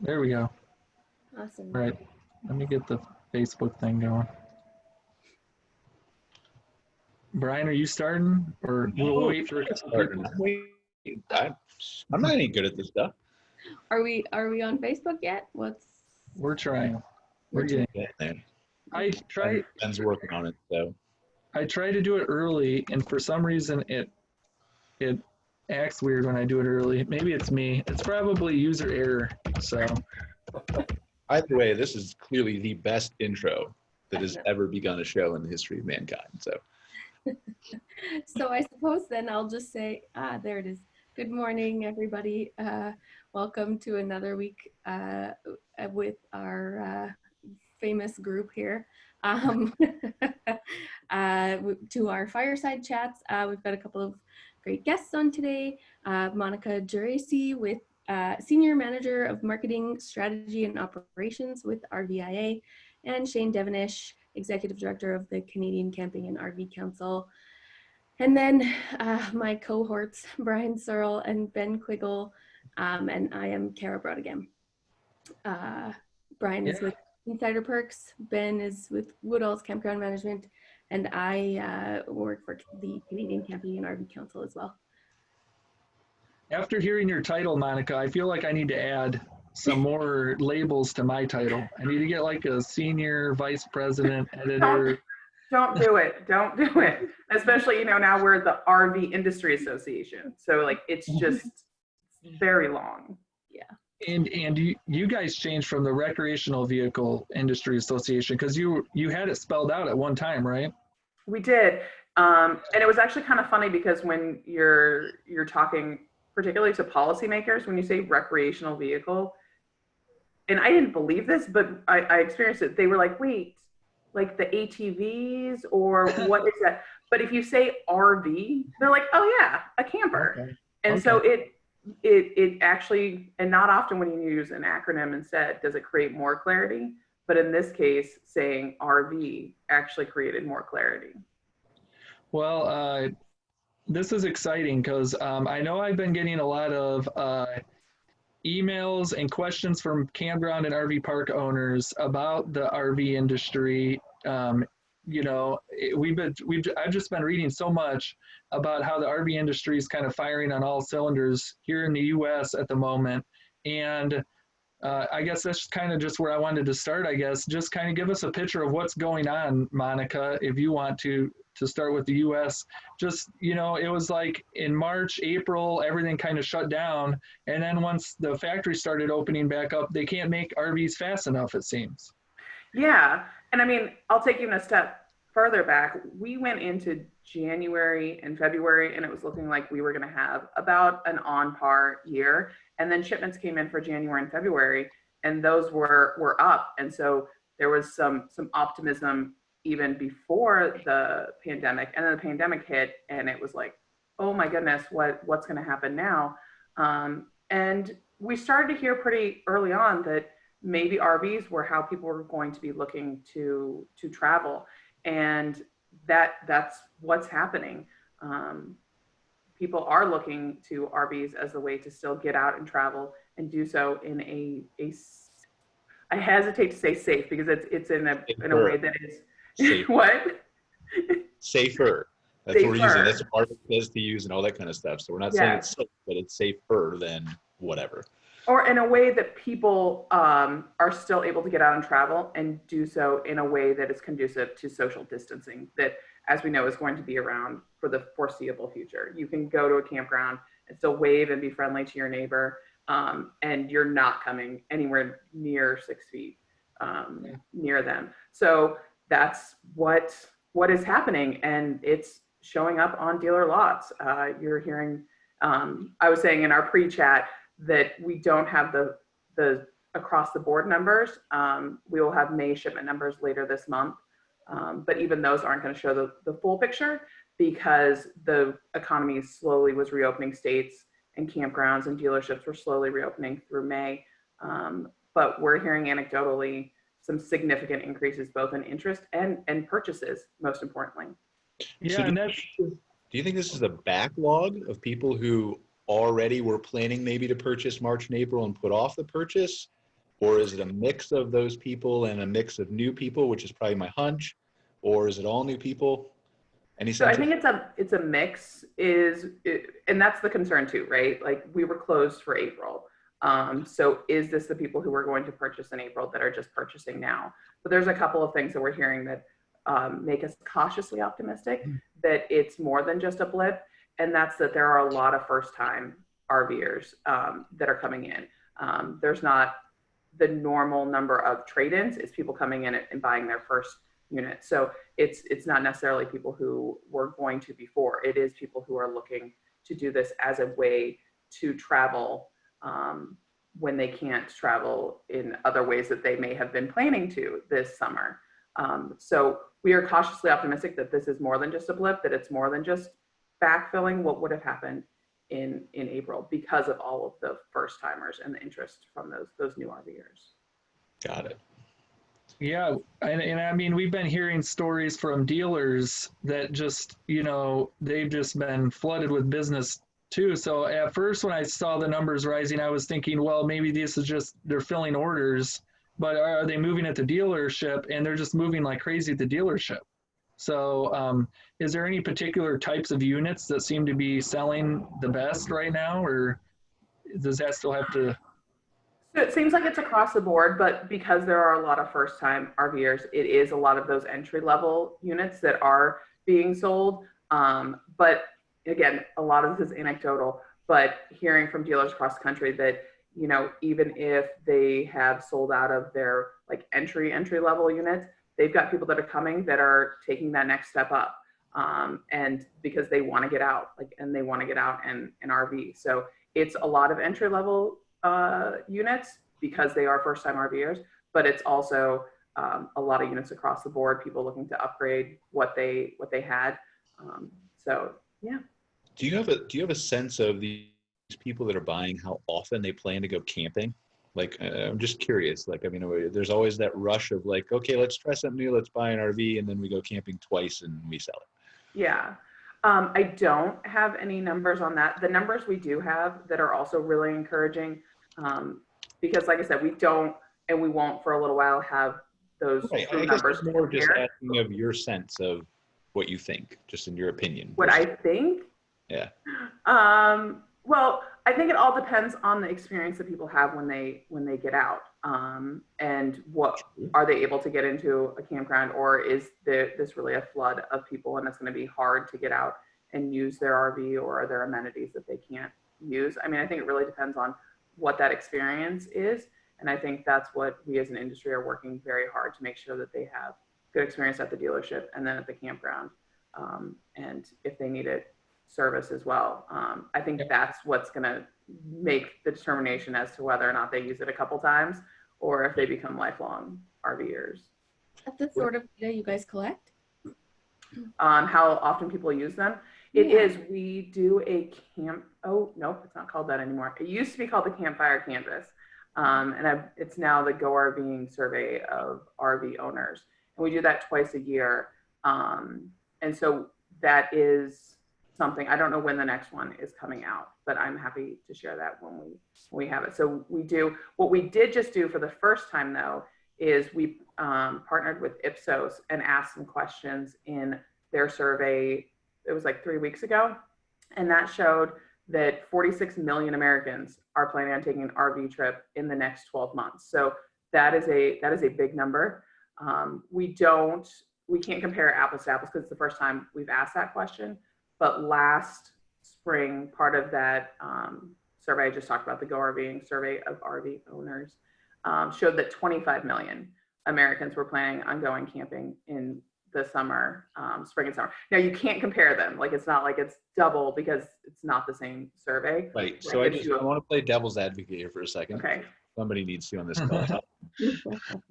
There we go. Awesome. All right. Let me get the Facebook thing going. Brian, are you starting, or we'll No, wait for a couple people? I'm not any good at this stuff. Are we on Facebook yet? We're trying. We're getting. There. I try. Ben's working on it, so. I try to do it early, and for some reason it acts weird when I do it early. Maybe it's me. It's probably user error. So Either way, this is clearly the best intro that has ever begun a show in the history of mankind. So. So I suppose then I'll just say, there it is. Good morning, everybody. Welcome to another week with our famous group here. To our fireside chats. We've got a couple of great guests on today. Monika Geraci, with Senior Manager of Marketing, Strategy and Operations with RVIA, and Shane Devenish, Executive Director of the Canadian Camping and RV Council. And then my cohorts, Brian Searle and Ben Quiggle, and I am Kara Brodegam. Brian is with Insider Perks, Ben is with Woodall's Campground Management, and I work for the Canadian Camping and RV Council as well. After hearing your title, Monika, I feel like I need to add some more labels to my title. I need to get like a senior vice president, editor. Don't do it. Don't do it. Especially, now we're the RV Industry Association. So like, it's just very long. Yeah. And you guys changed from the Recreational Vehicle Industry Association because you had it spelled out at one time, right? We did. And it was actually kind of funny because when you're talking particularly to policymakers, when you say recreational vehicle, and I didn't believe this, but I experienced it. They were like, wait, like the ATVs or what is that? But if you say RV, they're like, oh yeah, a camper. Okay. And so it actually, and not often when you use an acronym instead, does it create more clarity. But in this case, saying RV actually created more clarity. Well, this is exciting because I know I've been getting a lot of emails and questions from campground and RV park owners about the RV industry. I've just been reading so much about how the RV industry is kind of firing on all cylinders here in the U.S. at the moment. And I guess that's kind of just where I wanted to start, I guess. Just kind of give us a picture of what's going on, Monika, if you want to start with the U.S. Just, it was like in March, April, everything kind of shut down. And then once the factory started opening back up, they can't make RVs fast enough, it seems. Yeah. And I mean, I'll take you in a step further back. We went into January and February, and it was looking like we were going to have about an on par year. And then shipments came in for January and February, and those were up. And so there was some optimism even before the pandemic, and then the pandemic hit, and it was like, oh my goodness, what's going to happen now? And we started to hear pretty early on that maybe RVs were how people were going to be looking to travel, and that's what's happening. People are looking to RVs as a way to still get out and travel and do so in a I hesitate to say safe because it's in a way that is safer. What? Safer. That's safer. what we're using. That's what Mark says to use and all that kind of stuff. So we're not saying it's safe, but it's safer than whatever. Or in a way that people are still able to get out and travel and do so in a way that is conducive to social distancing that, as we know, is going to be around for the foreseeable future. You can go to a campground and still wave and be friendly to your neighbor, and you're not coming anywhere near 6 feet near them. So that's what is happening, and it's showing up on dealer lots. You're hearing, I was saying in our pre-chat that we don't have the across the board numbers. We will have May shipment numbers later this month. But even those aren't going to show the full picture because the economy slowly was reopening states and campgrounds and dealerships were slowly reopening through May. But we're hearing anecdotally some significant increases both in interest and purchases, most importantly. Yeah, so and do you think this is a backlog of people who already were planning maybe to purchase March and April and put off the purchase? Or is it a mix of those people and a mix of new people, which is probably my hunch? Or is it all new people? Any So I sense? think it's a mix and that's the concern too, right? Like we were closed for April. So is this the people who were going to purchase in April that are just purchasing now? But there's a couple of things that we're hearing that make us cautiously optimistic that it's more than just a blip. And that's that there are a lot of first-time RVers that are coming in. There's not the normal number of trade-ins. It's people coming in and buying their first unit. So it's not necessarily people who were going to before. It is people who are looking to do this as a way to travel when they can't travel in other ways that they may have been planning to this summer. So we are cautiously optimistic that this is more than just a blip, that it's more than just backfilling what would have happened in April because of all of the first timers and the interest from those new RVers. Got it. Yeah, and I mean, we've been hearing stories from dealers that just, they've just been flooded with business too. So at first, when I saw the numbers rising, I was thinking, well, maybe this is just, they're filling orders, but are they moving at the dealership? And they're just moving like crazy at the dealership. So is there any particular types of units that seem to be selling the best right now, or does that still have to? So it seems like it's across the board, but because there are a lot of first-time RVers, it is a lot of those entry-level units that are being sold. But again, a lot of this is anecdotal, but hearing from dealers across the country that, even if they have sold out of their like entry-level units, they've got people that are coming that are taking that next step up. And because they want to get out, and they want to get out and RV. So it's a lot of entry-level units because they are first-time RVers, but it's also a lot of units across the board, people looking to upgrade what they had. So yeah. Do you have a sense of these people that are buying, how often they plan to go camping? Like, I'm just curious. Like, I mean, there's always that rush of like, okay, let's try something new, let's buy an RV, and then we go camping twice and we sell it. Yeah. I don't have any numbers on that. The numbers we do have that are also really encouraging, because like I said, we don't, and we won't for a little while have those Right. I guess numbers. it's more just asking of your sense of what you think, just in your opinion. What I think? Yeah. Well, I think it all depends on the experience that people have when they get out, and what are they able to get into a campground, or is this really a flood of people and it's going to be hard to get out and use their RV or their amenities that they can't use. I mean, I think it really depends on what that experience is, and I think that's what we as an industry are working very hard to make sure that they have good experience at the dealership and then at the campground, and if they need it, service as well. I think that's what's going to make the determination as to whether or not they use it a couple times or if they become lifelong RVers. That's the sort of data you guys collect? How often people use them? It is. We do a oh, nope, it's not called that anymore. It used to be called the Campfire Canvas. And it's now the Go RVing survey of RV owners. And we do that twice a year. And so that is something, I don't know when the next one is coming out, but I'm happy to share that when we have it. So we do, what we did just do for the first time though, is we partnered with Ipsos and asked some questions in their survey. It was like 3 weeks ago. And that showed that 46 million Americans are planning on taking an RV trip in the next 12 months. So that is a big number. We can't compare apples to apples because it's the first time we've asked that question. But last spring, part of that survey I just talked about, the Go RVing survey of RV owners, showed that 25 million Americans were planning on going camping in the summer, spring and summer. Now you can't compare them. Like it's not like it's double because it's not the same survey. Right. So I want to play devil's advocate here for a second. Okay. Somebody needs to on this call.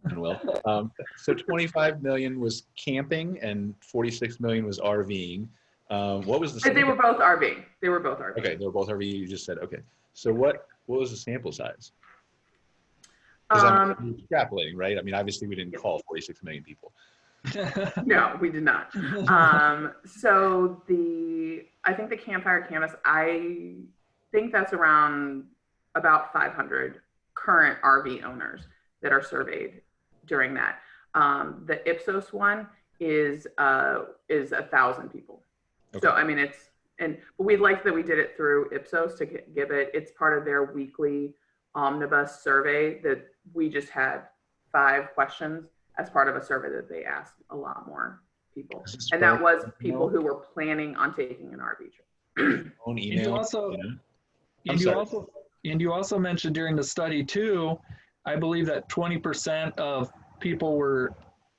And will. So 25 million was camping and 46 million was RVing. What was the? They were both RV. They were both RV. Okay, they were both RV. You just said okay. So what was the sample size? Because I'm extrapolating, right? I mean, obviously we didn't call 46 million people. No, we did not. So I think the Campfire Canvas, I think that's around about 500 current RV owners that are surveyed during that. The Ipsos one is 1,000 people. Okay. So I mean, but we liked that we did it through Ipsos to give it. It's part of their weekly omnibus survey that we just had 5 questions as part of a survey that they asked a lot more people, and that was people who were planning on taking an RV trip. Own email. And you also mentioned during the study too, I believe that 20% of people were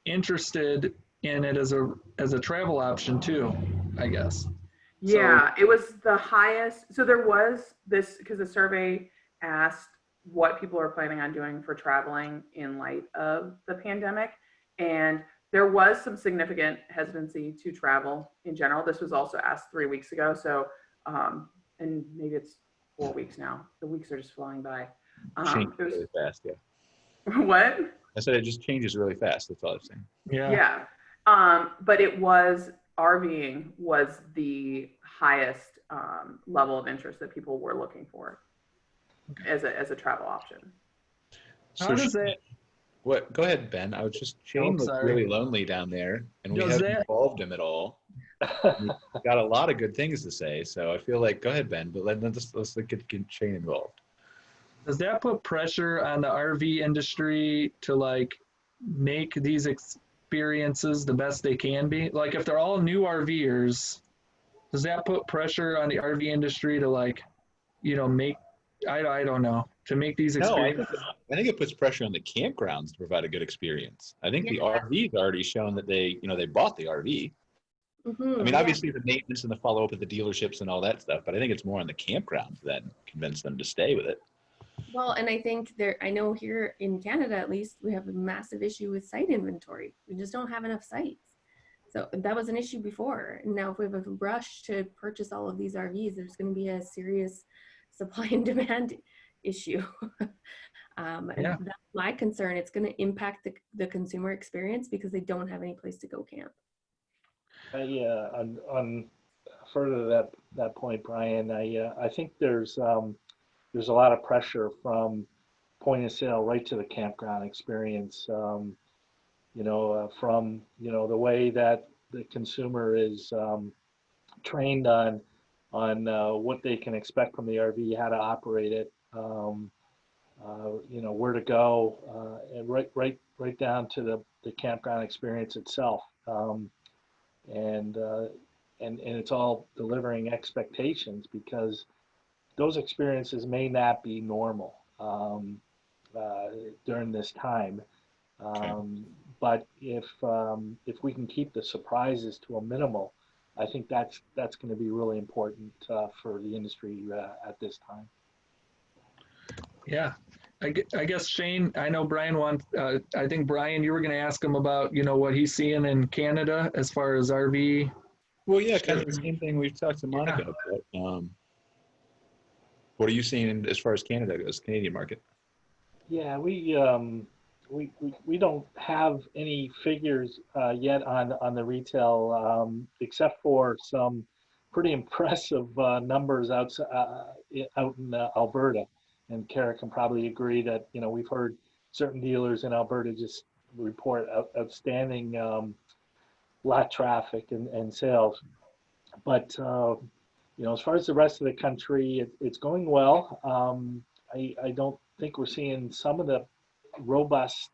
interested in it as a travel option too, I guess. Yeah, so, it was the highest. So there was this, because the survey asked what people are planning on doing for traveling in light of the pandemic. And there was some significant hesitancy to travel in general. This was also asked 3 weeks ago. So, and maybe it's 4 weeks now. The weeks are just flying by. Changes really fast, yeah. What? I said it just changes really fast. That's all I'm saying. Yeah. But it was, RVing was the highest level of interest that people were looking for as a travel option. How does it? What? Go ahead, Ben. I was just Shane looks really lonely down there, and we haven't involved him at all. He's got a lot of good things to say, so I feel like go ahead, Ben. But let's get Shane involved. Does that put pressure on the RV industry to like make these experiences the best they can be? Like if they're all new RVers, does that put pressure on the RV industry to like, make, I don't know, to make these experiences? No, I think it puts pressure on the campgrounds to provide a good experience. I think the RV's already shown that they bought the RV. I mean, obviously the maintenance and the follow-up at the dealerships and all that stuff, but I think it's more on the campgrounds that convince them to stay with it. Well, and I think I know here in Canada, at least, we have a massive issue with site inventory. We just don't have enough sites. So that was an issue before. And now if we have a rush to purchase all of these RVs, there's going to be a serious supply and demand issue. And that's my concern. It's going to impact the consumer experience because they don't have any place to go camp. On further to that point, Brian, I think there's a lot of pressure from point of sale right to the campground experience. From the way that the consumer is trained on what they can expect from the RV, how to operate it, where to go, and right down to the campground experience itself. And it's all delivering expectations, because those experiences may not be normal during this time. But if we can keep the surprises to a minimal, I think that's going to be really important for the industry at this time. Yeah, I guess Shane, I know Brian I think Brian, you were going to ask him about, what he's seeing in Canada as far as RV. Well, yeah, kind of the same thing we've talked to Monika about. What are you seeing as far as Canada goes, Canadian market? Yeah, we don't have any figures yet on the retail, except for some pretty impressive numbers out in Alberta. And Kara can probably agree that we've heard certain dealers in Alberta just report outstanding lot traffic and sales. But as far as the rest of the country, it's going well. I don't think we're seeing some of the robust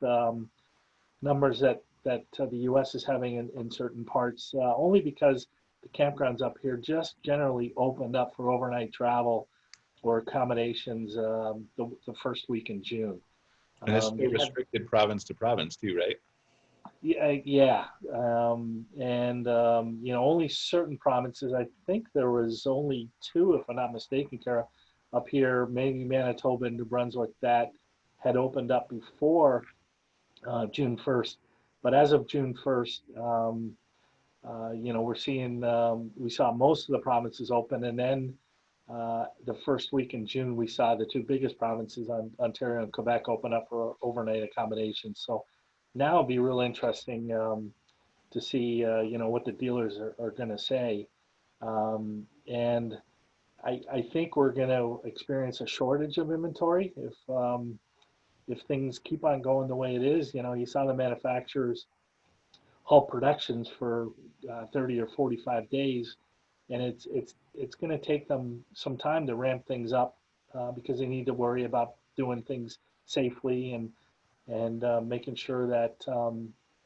numbers that the U.S. is having in certain parts, only because the campgrounds up here just generally opened up for overnight travel or accommodations the first week in June. And it's restricted province to province too, right? Yeah. Only certain provinces. I think there was only 2, if I'm not mistaken, Kara, up here, maybe Manitoba and New Brunswick, that had opened up before June 1st. But as of June 1st, we're seeing, we saw most of the provinces open, and then the first week in June, we saw the 2 biggest provinces, Ontario and Quebec, open up for overnight accommodations. So now it'll be real interesting to see, what the dealers are going to say. And I think we're going to experience a shortage of inventory if if things keep on going the way it is, you saw the manufacturers halt productions for 30 or 45 days, and it's going to take them some time to ramp things up because they need to worry about doing things safely and making sure that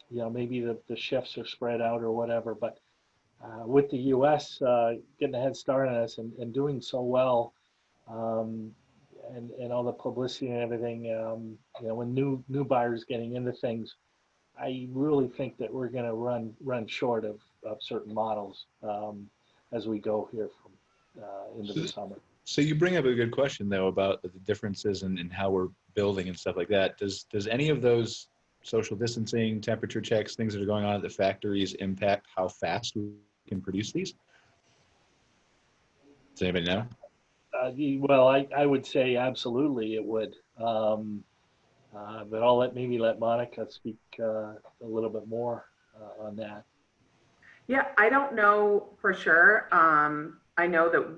maybe the shifts are spread out or whatever. But with the U.S. Getting a head start on us and doing so well, and all the publicity and everything, when new buyers getting into things, I really think that we're going to run short of certain models as we go here from into the summer. So you bring up a good question though about the differences in how we're building and stuff like that. Does any of those social distancing, temperature checks, things that are going on at the factories impact how fast we can produce these? Does anybody know? Well, I would say absolutely it would. But I'll let Monika speak a little bit more on that. Yeah, I don't know for sure. I know that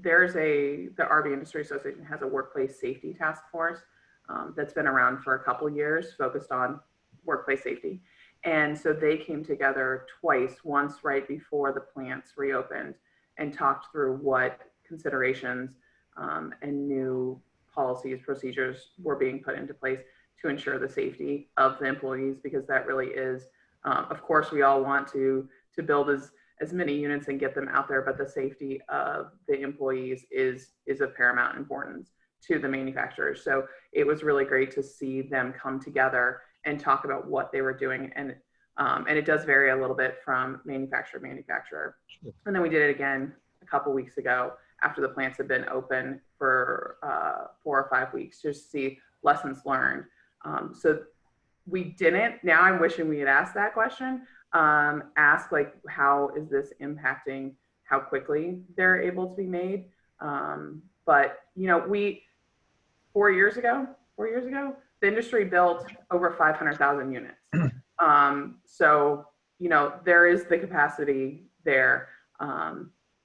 the RV Industry Association has a workplace safety task force that's been around for a couple years, focused on workplace safety. And so they came together twice, once right before the plants reopened, and talked through what considerations and new policies, procedures were being put into place to ensure the safety of the employees, because that really is, of course, we all want to build as many units and get them out there, but the safety of the employees is of paramount importance to the manufacturers. So it was really great to see them come together and talk about what they were doing. And it does vary a little bit from manufacturer to manufacturer. Sure. And then we did it again a couple weeks ago after the plants had been open for 4 or 5 weeks, just to see lessons learned. So we didn't. Now I'm wishing we had asked that question. Ask like, how is this impacting how quickly they're able to be made? But 4 years ago, the industry built over 500,000 units. So there is the capacity there.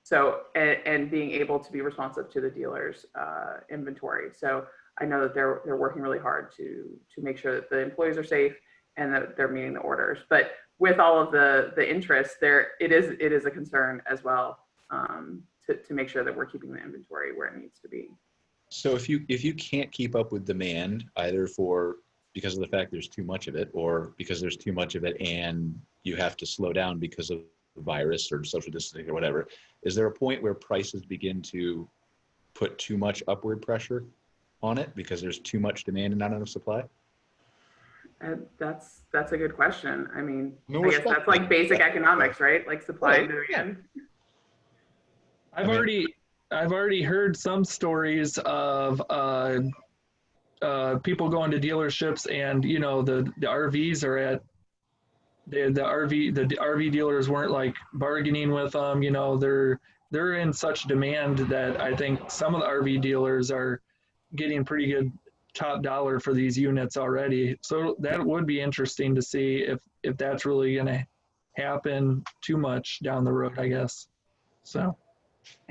So and being able to be responsive to the dealers' inventory. So I know that they're working really hard to make sure that the employees are safe and that they're meeting the orders. But with all of the interest there, it is a concern as well, to make sure that we're keeping the inventory where it needs to be. So if you can't keep up with demand, either because of the fact there's too much of it, or because there's too much of it and you have to slow down because of the virus or social distancing or whatever, is there a point where prices begin to put too much upward pressure on it because there's too much demand and not enough supply? That's a good question. I mean, No, I guess that's like basic economics, right? Like supply and demand. I've already heard some stories of people going to dealerships, and the RVs are at the RV dealers weren't like bargaining with them. They're in such demand that I think some of the RV dealers are getting pretty good top dollar for these units already. So that would be interesting to see if that's really going to happen too much down the road, I guess. So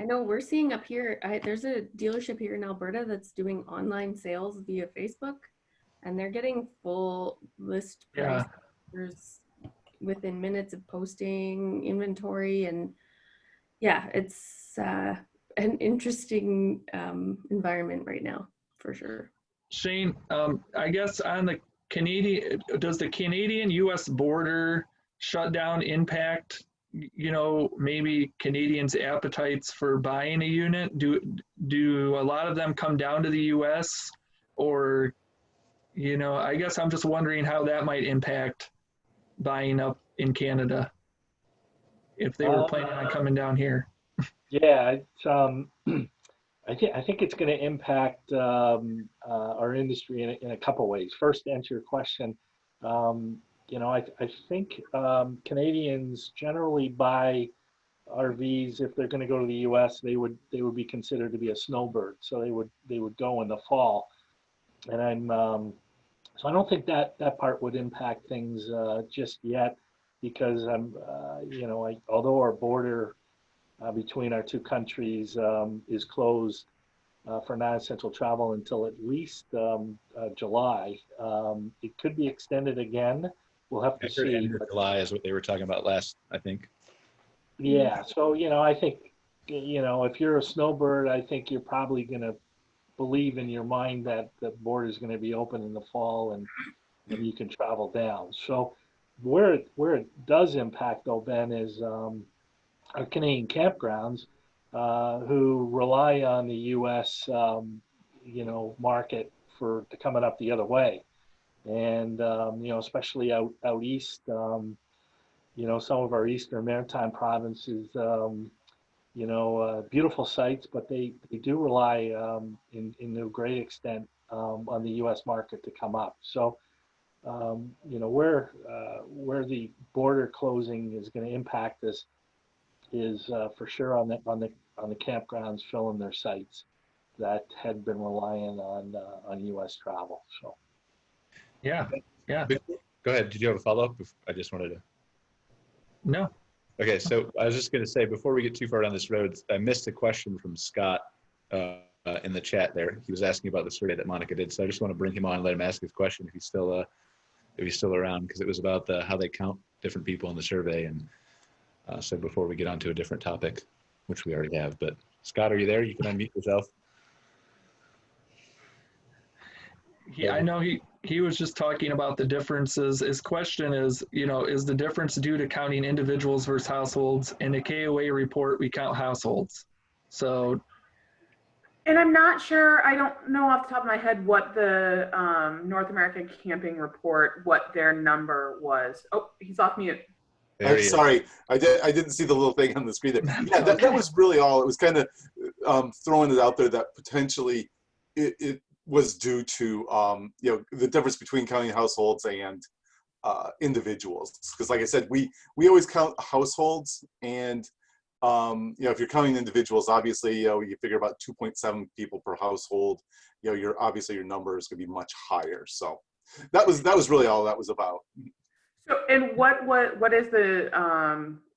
I know we're seeing up here, there's a dealership here in Alberta that's doing online sales via Facebook, and they're getting full list prices within minutes of posting inventory. And yeah, it's an interesting environment right now, for sure. Shane, I guess on the Canadian, does the Canadian-US border shutdown impact, maybe Canadians' appetites for buying a unit? Do a lot of them come down to the US? Or, I guess I'm just wondering how that might impact buying up in Canada if they were planning on coming down here. Yeah, it's, I think it's going to impact our industry in a couple ways. First, to answer your question, I think Canadians generally buy RVs. If they're going to go to the U.S., they would be considered to be a snowbird, so they would go in the fall. And so I don't think that part would impact things just yet, because although our border between our two countries is closed, for non-essential travel until at least July. It could be extended again. We'll have I to heard see. end of July is what they were talking about last, I think. Yeah, so I think if you're a snowbird, I think you're probably going to believe in your mind that the border is going to be open in the fall and you can travel down. So where it does impact though, Ben, is our Canadian campgrounds who rely on the U.S. Market to coming up the other way, and especially out east. Some of our eastern maritime provinces, beautiful sites, but they do rely in a great extent on the U.S. market to come up. So, where the border closing is going to impact us is for sure on the campgrounds filling their sites that had been relying on U.S. travel. So, Yeah, yeah. Go ahead. Did you have a follow-up? I just wanted to. No. Okay, so I was just going to say, before we get too far down this road, I missed a question from Scott in the chat there. He was asking about the survey that Monica did, so I just want to bring him on and let him ask his question if he's still around, because it was about how they count different people in the survey. And so before we get on to a different topic, which we already have, but Scott, are you there? You can unmute yourself. I know he was just talking about the differences. His question is, is the difference due to counting individuals versus households? In the KOA report, we count households. So. And I'm not sure, I don't know off the top of my head what the North American Camping Report, what their number was. Oh, he's off mute. Sorry, I didn't see the little thing on the screen there. Yeah, that was really all. It was kind of throwing it out there that potentially it was due to the difference between counting households and individuals. Because like I said, we always count households, and if you're counting individuals, obviously you figure about 2.7 people per household. Your number is going to be much higher. So that was really all that was about. So, and what is the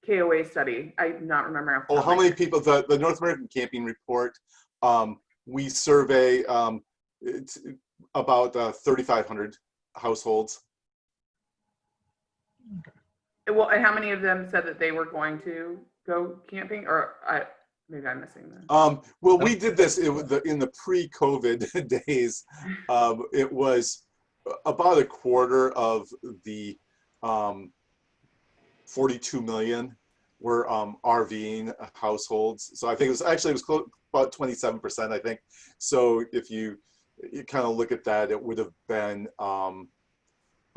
KOA study? I'm not remembering. Oh, how many people? The North American Camping Report. We survey it's about 3,500 households. Well, and how many of them said that they were going to go camping? Or maybe I'm missing that. Well, we did this in the pre-COVID days. It was about a quarter of the 42 million were RVing households. So I think it was close, about 27%, I think. So if you kind of look at that, it would have been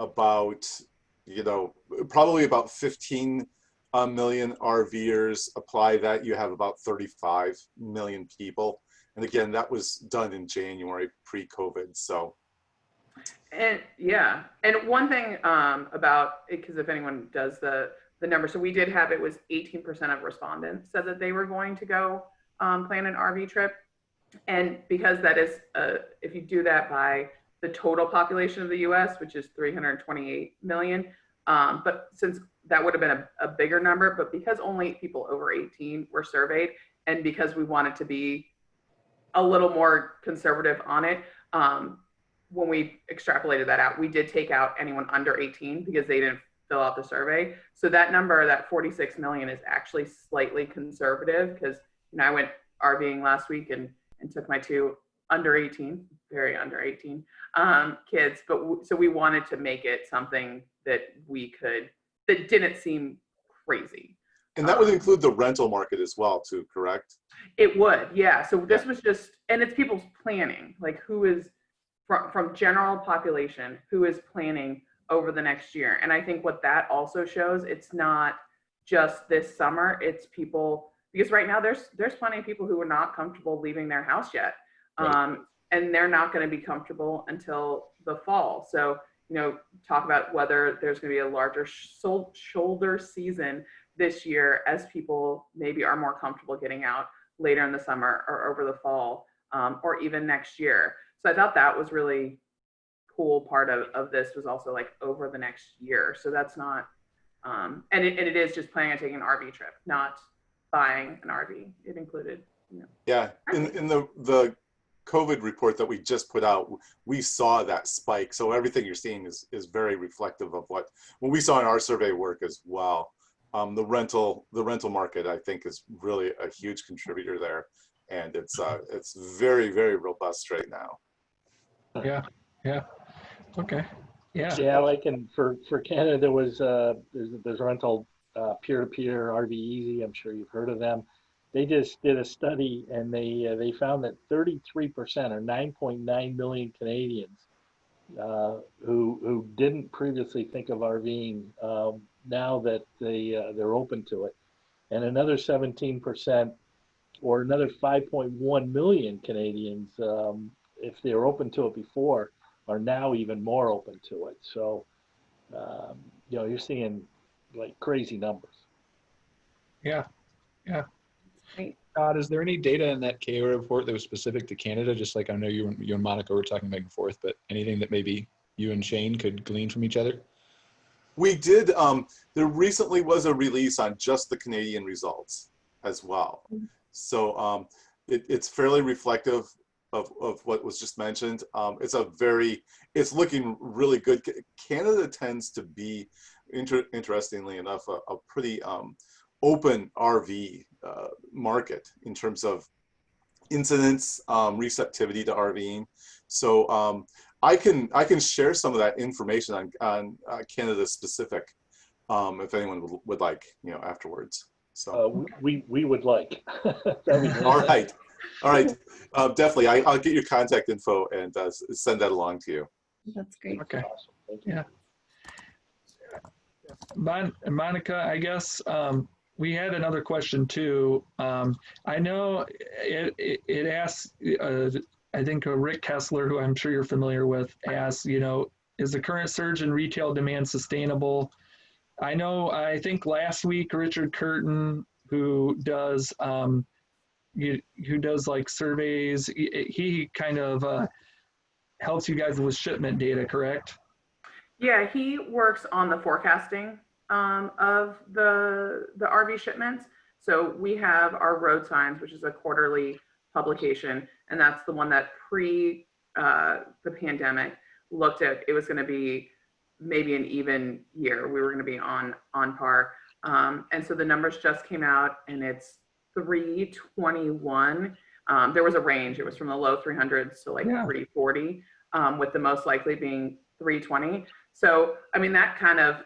about, probably about 15 million RVers. Apply that, you have about 35 million people. And again, that was done in January pre-COVID. So. And yeah, and one thing about it, because if anyone does the number, so we did have, it was 18% of respondents said that they were going to go plan an RV trip. And because that is, if you do that by the total population of the US, which is 328 million, but since that would have been a bigger number, but because only people over 18 were surveyed, and because we wanted to be a little more conservative on it, when we extrapolated that out, we did take out anyone under 18 because they didn't fill out the survey. So that number, that 46 million, is actually slightly conservative, because I went RVing last week and took my two under 18, very under 18 kids. But so we wanted to make it something that that didn't seem crazy. And that would include the rental market as well, too, correct? It would, yeah. So this was just, and it's people's planning, like who is from general population, who is planning over the next year. And I think what that also shows, it's not just this summer, it's people, because right now there's plenty of people who are not comfortable leaving their house yet. Right. And they're not going to be comfortable until the fall. So, talk about whether there's going to be a larger shoulder season this year as people maybe are more comfortable getting out later in the summer or over the fall, or even next year. So I thought that was really cool. Part of this was also like over the next year. So that's not, and it is just planning on taking an RV trip, not buying an RV. It included, Yeah, in the COVID report that we just put out, we saw that spike. So everything you're seeing is very reflective of what we saw in our survey work as well. The rental market, I think, is really a huge contributor there, and it's very, very robust right now. Yeah. Okay. Yeah. Yeah, like for Canada, there was there's rental peer-to-peer RV Easy. I'm sure you've heard of them. They just did a study, and they found that 33%, or 9.9 million Canadians, who didn't previously think of RVing, now that they're open to it, and another 17%, or another 5.1 million Canadians, if they were open to it before, are now even more open to it. So, you're seeing like crazy numbers. Yeah. Todd, is there any data in that KO report that was specific to Canada? Just like I know you and Monica were talking back and forth, but anything that maybe you and Shane could glean from each other? We did. There recently was a release on just the Canadian results as well. So it's fairly reflective of what was just mentioned. It's looking really good. Canada tends to be, interestingly enough, a pretty open RV market in terms of incidents, receptivity to RVing. So I can share some of that information on Canada specific, if anyone would like, afterwards. So we would like. All right. Definitely. I'll get your contact info and send that along to you. That's great. Okay. Awesome. Thank you. Yeah. Monica, I guess we had another question too. I know it asks, I think Rick Kessler, who I'm sure you're familiar with, asks, is the current surge in retail demand sustainable? I think last week, Richard Curtin, who does like surveys, he kind of helps you guys with shipment data, correct? Yeah, he works on the forecasting of the RV shipments. So we have our road signs, which is a quarterly publication, and that's the one that pre the pandemic looked at. It was going to be maybe an even year. We were going to be on par, and so the numbers just came out, and it's 321. There was a range. It was from the low 300s to like 340, with the most likely being 320. So, I mean, that kind of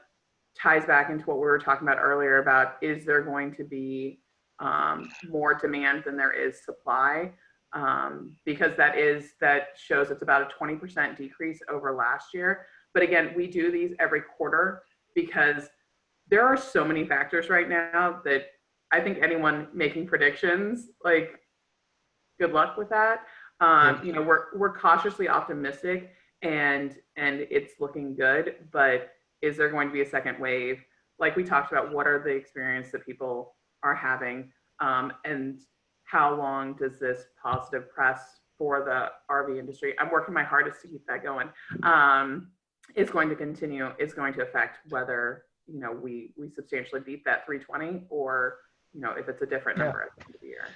ties back into what we were talking about earlier about, is there going to be more demand than there is supply? Because that shows it's about a 20% decrease over last year. But again, we do these every quarter because there are so many factors right now that I think anyone making predictions, like, good luck with that. We're cautiously optimistic, and it's looking good, but is there going to be a second wave? Like we talked about, what are the experiences that people are having, and how long does this positive press for the RV industry, I'm working my hardest to keep that going, is going to continue, is going to affect whether we substantially beat that 320, or if it's a different number at the end of the year.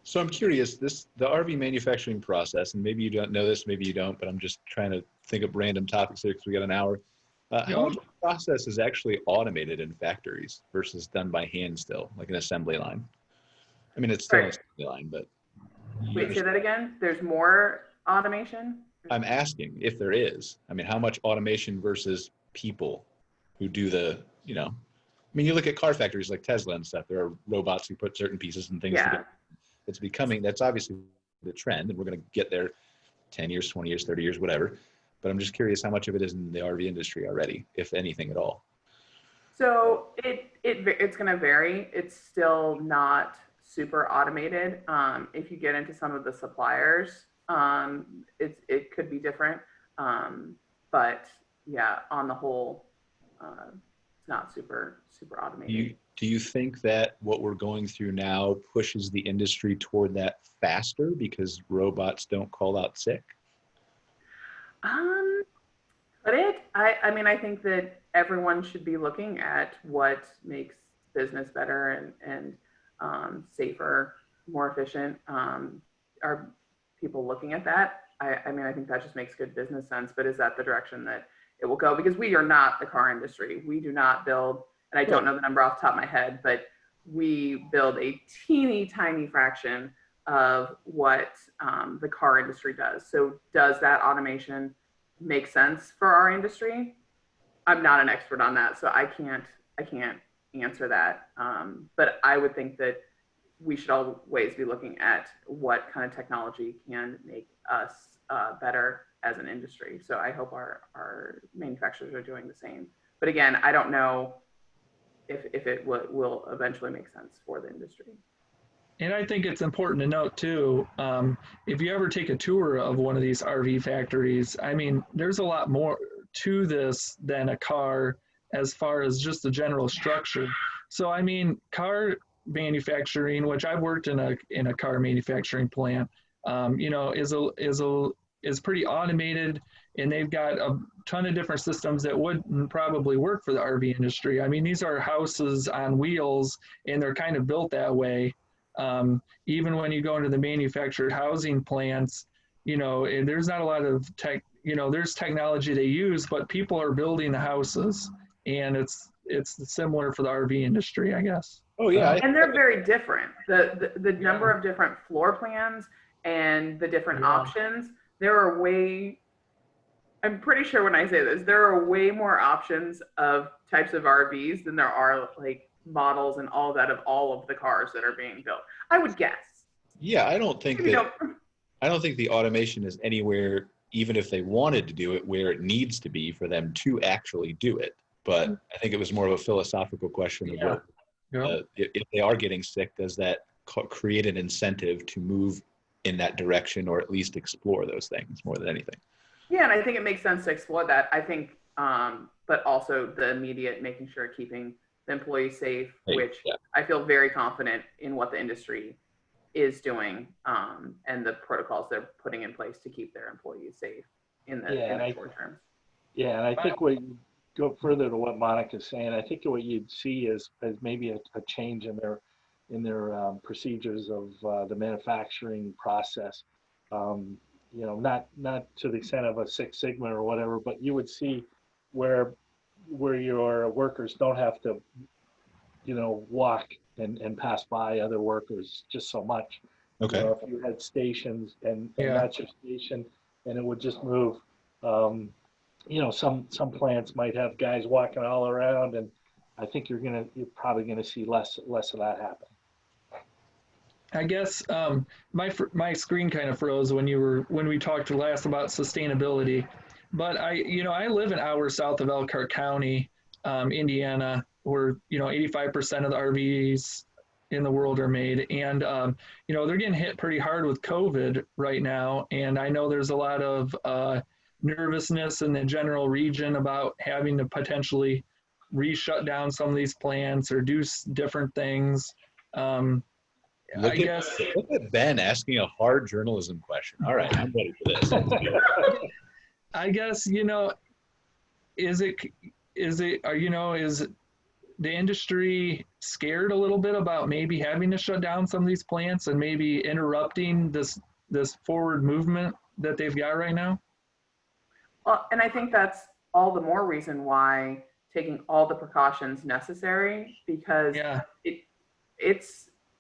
So I'm curious, the RV manufacturing process, and maybe you don't know this, maybe you don't, but I'm just trying to think of random topics here because we got an hour. How much process is actually automated in factories versus done by hand still, like an assembly line? I mean, it's still an assembly line, but... Wait, say that again? There's more automation? I'm asking if there is. I mean, how much automation versus people who do the, I mean, you look at car factories like Tesla and stuff, there are robots who put certain pieces and things together. It's becoming, that's obviously the trend, and we're going to get there 10 years, 20 years, 30 years, whatever. But I'm just curious how much of it is in the RV industry already, if anything at all. So it's going to vary. It's still not super automated. If you get into some of the suppliers, it could be different. But yeah, on the whole, it's not super automated. Do you think that what we're going through now pushes the industry toward that faster because robots don't call out sick? I mean, I think that everyone should be looking at what makes business better and safer, more efficient. are people looking at that? I mean, I think that just makes good business sense, but is that the direction that it will go? Because we are not the car industry. We do not build, and I don't know the number off the top of my head, but we build a teeny tiny fraction of what the car industry does. So does that automation make sense for our industry? I'm not an expert on that, so I can't answer that. But I would think that we should always be looking at what kind of technology can make us better as an industry. So I hope our manufacturers are doing the same. But again, I don't know if it will eventually make sense for the industry. And I think it's important to note too, if you ever take a tour of one of these RV factories, I mean, there's a lot more to this than a car as far as just the general structure. So I mean, car manufacturing, which I've worked in a car manufacturing plant, you know, is pretty automated, and they've got a ton of different systems that wouldn't probably work for the RV industry. I mean, these are houses on wheels, and they're kind of built that way. Even when you go into the manufactured housing plants, you know, there's not a lot of tech, you know, there's technology they use, but people are building the houses, and it's similar for the RV industry, I guess. Oh yeah, And they're very different. The number of different floor plans and the different options, there are I'm pretty sure when I say this, there are way more options of types of RVs than there are like models and all that of all of the cars that are being built, I would guess. Yeah, I don't think the automation is anywhere, even if they wanted to do it, where it needs to be for them to actually do it. But I think it was more of a philosophical question of what, if they are getting sick, does that create an incentive to move in that direction, or at least explore those things more than anything? Yeah, and I think it makes sense to explore that. I think, but also the immediate making sure keeping the employees safe, which I feel very confident in what the industry is doing, and the protocols they're putting in place to keep their employees safe in the short term. Yeah, and I think what you go further to what Monika's saying, I think what you'd see is maybe a change in their procedures of the manufacturing process. You know, not to the extent of a Six Sigma or whatever, but you would see where your workers don't have to, you know, walk and pass by other workers just so much. Okay. You know, if you had stations and that's your station, and it would just move. You know, some plants might have guys walking all around, and I think you're probably gonna see less of that happen. I guess my screen kind of froze when we talked last about sustainability, but I live an hour south of Elkhart County, Indiana, where 85% of the RVs in the world are made, and they're getting hit pretty hard with COVID right now, and I know there's a lot of nervousness in the general region about having to potentially shut down some of these plants or do different things. Look at Ben asking a hard journalism question. All right, I'm ready for this. I guess, is the industry scared a little bit about maybe having to shut down some of these plants and maybe interrupting this forward movement that they've got right now? Well, and I think that's all the more reason why taking all the precautions necessary, because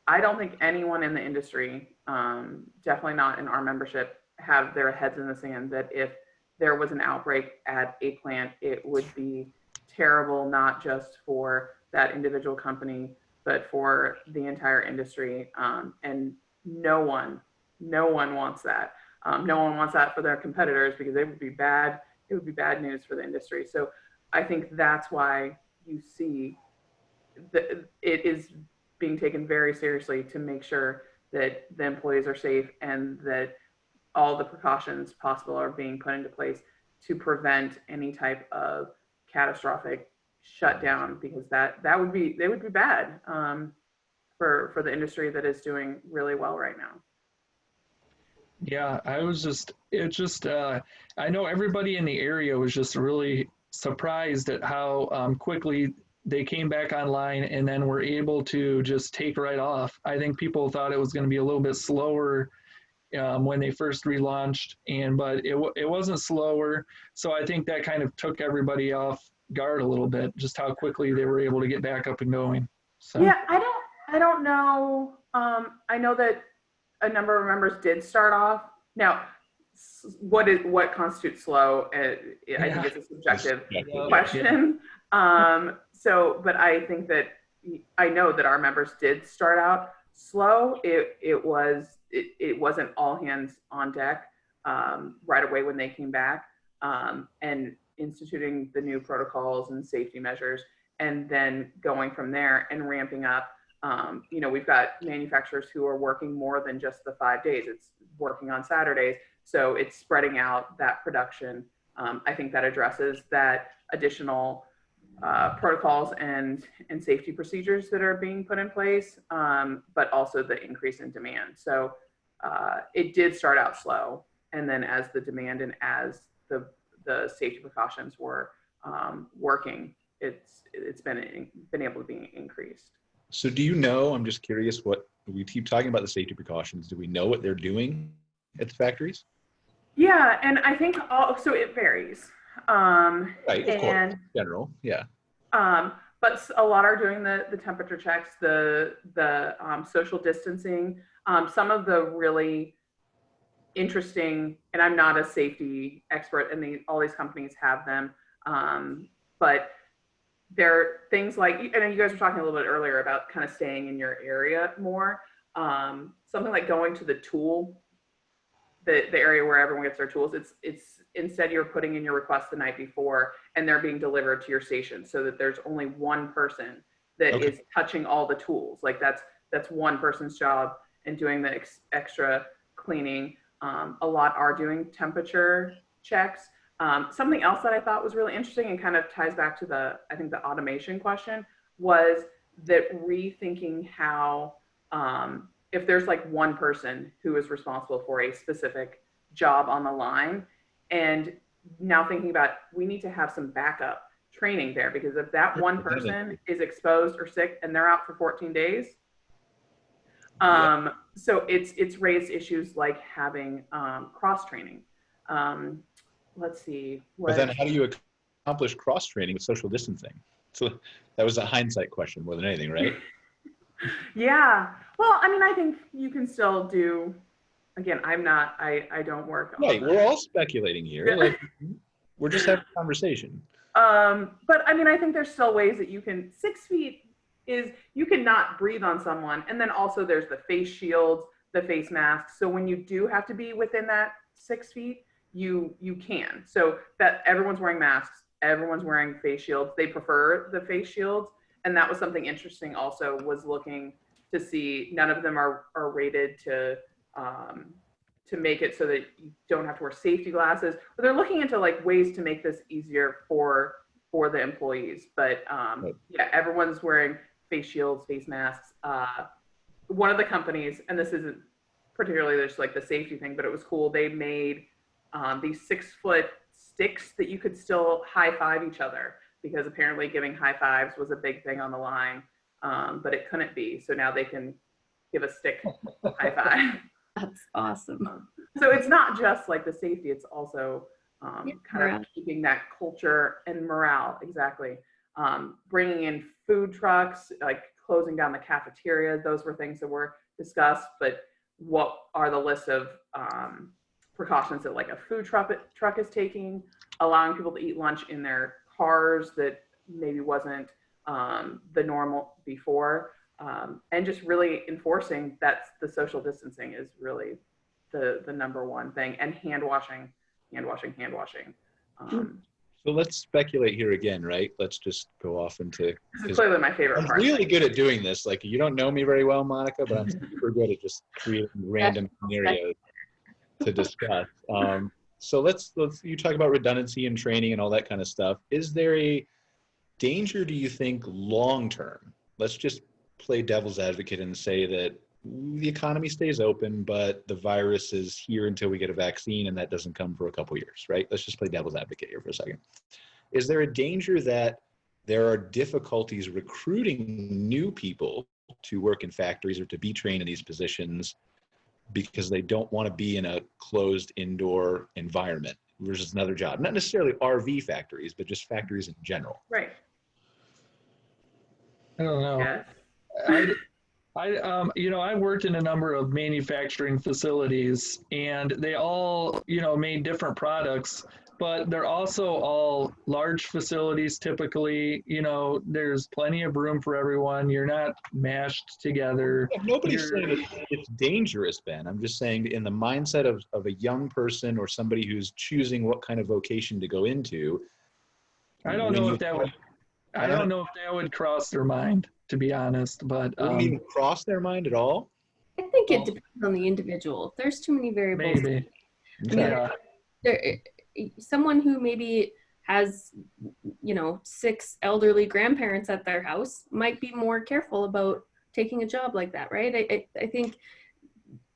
I don't think anyone in the industry, definitely not in our membership, have their heads in the sand that if there was an outbreak at a plant, it would be terrible, not just for that individual company, but for the entire industry. And no one wants that. No one wants that for their competitors, because it would be bad news for the industry. So I think that's why you see that it is being taken very seriously to make sure that the employees are safe and that all the precautions possible are being put into place to prevent any type of catastrophic shutdown, because they would be bad for the industry that is doing really well right now. Yeah, I know everybody in the area was just really surprised at how quickly they came back online and then were able to just take right off. I think people thought it was going to be a little bit slower when they first relaunched, but it wasn't slower. So I think that kind of took everybody off guard a little bit, just how quickly they were able to get back up and going. So. Yeah, I don't know. I know that a number of members did start off. Now, what constitutes slow? I think it's a subjective question. But I think that I know that our members did start out slow. It wasn't all hands on deck right away when they came back, and instituting the new protocols and safety measures, and then going from there and ramping up. We've got manufacturers who are working more than just the 5 days. It's working on Saturdays. So it's spreading out that production. I think that addresses that additional protocols and safety procedures that are being put in place, but also the increase in demand. So it did start out slow. And then as the demand and as the safety precautions were working, it's been able to be increased. So do you know, I'm just curious, what we keep talking about the safety precautions. Do we know what they're doing at the factories? Yeah, and I think so it varies. Right, of course, in general, yeah. But a lot are doing the temperature checks, the social distancing. Some of the really interesting, and I'm not a safety expert, and all these companies have them, but there are things like, and you guys were talking a little bit earlier about kind of staying in your area more. Something like going to the tool, the area where everyone gets their tools. It's instead you're putting in your request the night before, and they're being delivered to your station, so that there's only one person that is touching all the tools. Like that's one person's job, and doing the extra cleaning. A lot are doing temperature checks. Something else that I thought was really interesting and kind of ties back to the automation question was that rethinking how, if there's like one person who is responsible for a specific job on the line, and now thinking about, we need to have some backup training there, because if that one person is exposed or sick and they're out for 14 days, so it's raised issues like having cross training. Let's see. But then how do you accomplish cross training with social distancing? So that was a hindsight question more than anything, right? Yeah. Well, I mean, I think you can still do, again, I don't work on. Right. We're all speculating here. Like, we're just having a conversation. But I mean, I think there's still ways that you can, 6 feet is, you cannot breathe on someone. And then also there's the face shields, the face masks. So when you do have to be within that 6 feet, you can. So that everyone's wearing masks, everyone's wearing face shields. They prefer the face shields. And that was something interesting also, was looking to see, none of them are rated to make it so that you don't have to wear safety glasses. But they're looking into like ways to make this easier for the employees. But yeah, everyone's wearing face shields, face masks. One of the companies, and this isn't particularly just like the safety thing, but it was cool. They made these 6-foot sticks that you could still high five each other, because apparently giving high fives was a big thing on the line, but it couldn't be. So now they can give a stick high five. That's awesome. So it's not just like the safety, it's also kind of keeping that culture and morale, exactly. Bringing in food trucks, like closing down the cafeteria, those were things that were discussed, but what are the list of precautions that like a food truck is taking, allowing people to eat lunch in their cars that maybe wasn't the normal before, and just really enforcing that the social distancing is really the number one thing, and hand washing. So let's speculate here again, right? Let's just go off into. This is clearly my favorite part. I'm really good at doing this. Like, you don't know me very well, Monika, but I'm super good at just creating random scenarios to discuss. So let's you talk about redundancy and training and all that kind of stuff. Is there a danger, do you think, long term? Let's just play devil's advocate and say that the economy stays open, but the virus is here until we get a vaccine, and that doesn't come for a couple years, right? Let's just play devil's advocate here for a second. Is there a danger that there are difficulties recruiting new people to work in factories or to be trained in these positions because they don't want to be in a closed indoor environment versus another job. Not necessarily RV factories, but just factories in general. Right. I don't know. Yes. I worked in a number of manufacturing facilities, and they all, made different products, but they're also all large facilities. Typically, there's plenty of room for everyone. You're not mashed together. Yeah, nobody's saying it's dangerous, Ben. I'm just saying in the mindset of a young person or somebody who's choosing what kind of vocation to go into. I don't know if that would cross their mind, to be honest, but it wouldn't even cross their mind at all. I think it depends on the individual. There's too many variables. maybe. I mean, Yeah. someone who maybe has 6 elderly grandparents at their house might be more careful about taking a job like that, right? I think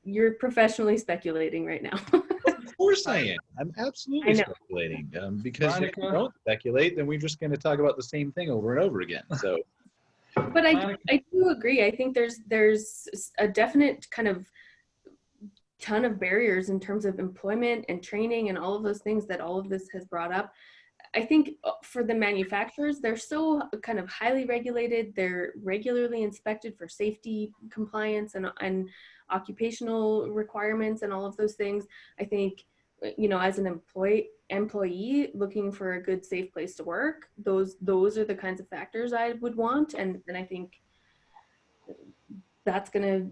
you're professionally speculating right now. Of course I am. I'm absolutely speculating, because if we don't speculate, then we're just going to talk about the same thing over and over again. So, but I do agree. I think there's a definite kind of ton of barriers in terms of employment and training and all of those things that all of this has brought up. I think for the manufacturers, they're so kind of highly regulated. They're regularly inspected for safety compliance and occupational requirements and all of those things. I think, as an employee looking for a good, safe place to work, those are the kinds of factors I would want. And I think that's going to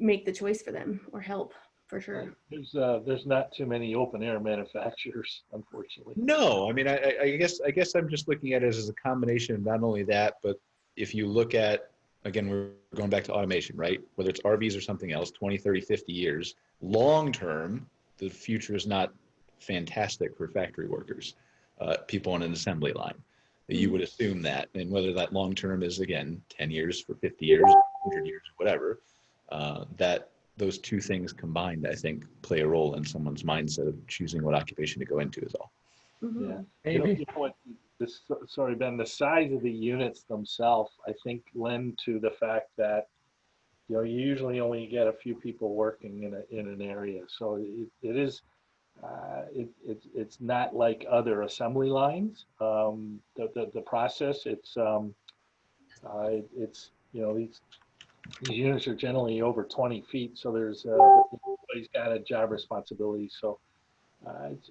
make the choice for them or help. For sure. There's not too many open air manufacturers, unfortunately. No, I mean, I guess I'm just looking at it as a combination of not only that, but if you look at, again, we're going back to automation, right? Whether it's RVs or something else, 20, 30, 50 years, long term, the future is not fantastic for factory workers, people on an assembly line. You would assume that, and whether that long term is, again, 10 years for 50 years, 100 years, whatever, that those two things combined, I think, play a role in someone's mindset of choosing what occupation to go into is all. Mm-hmm. Yeah. Maybe. Sorry, Ben, the size of the units themselves, I think, lend to the fact that, you usually only get a few people working in an area. So it's not like other assembly lines. The process, these units are generally over 20 feet, so there's everybody's got a job responsibility. So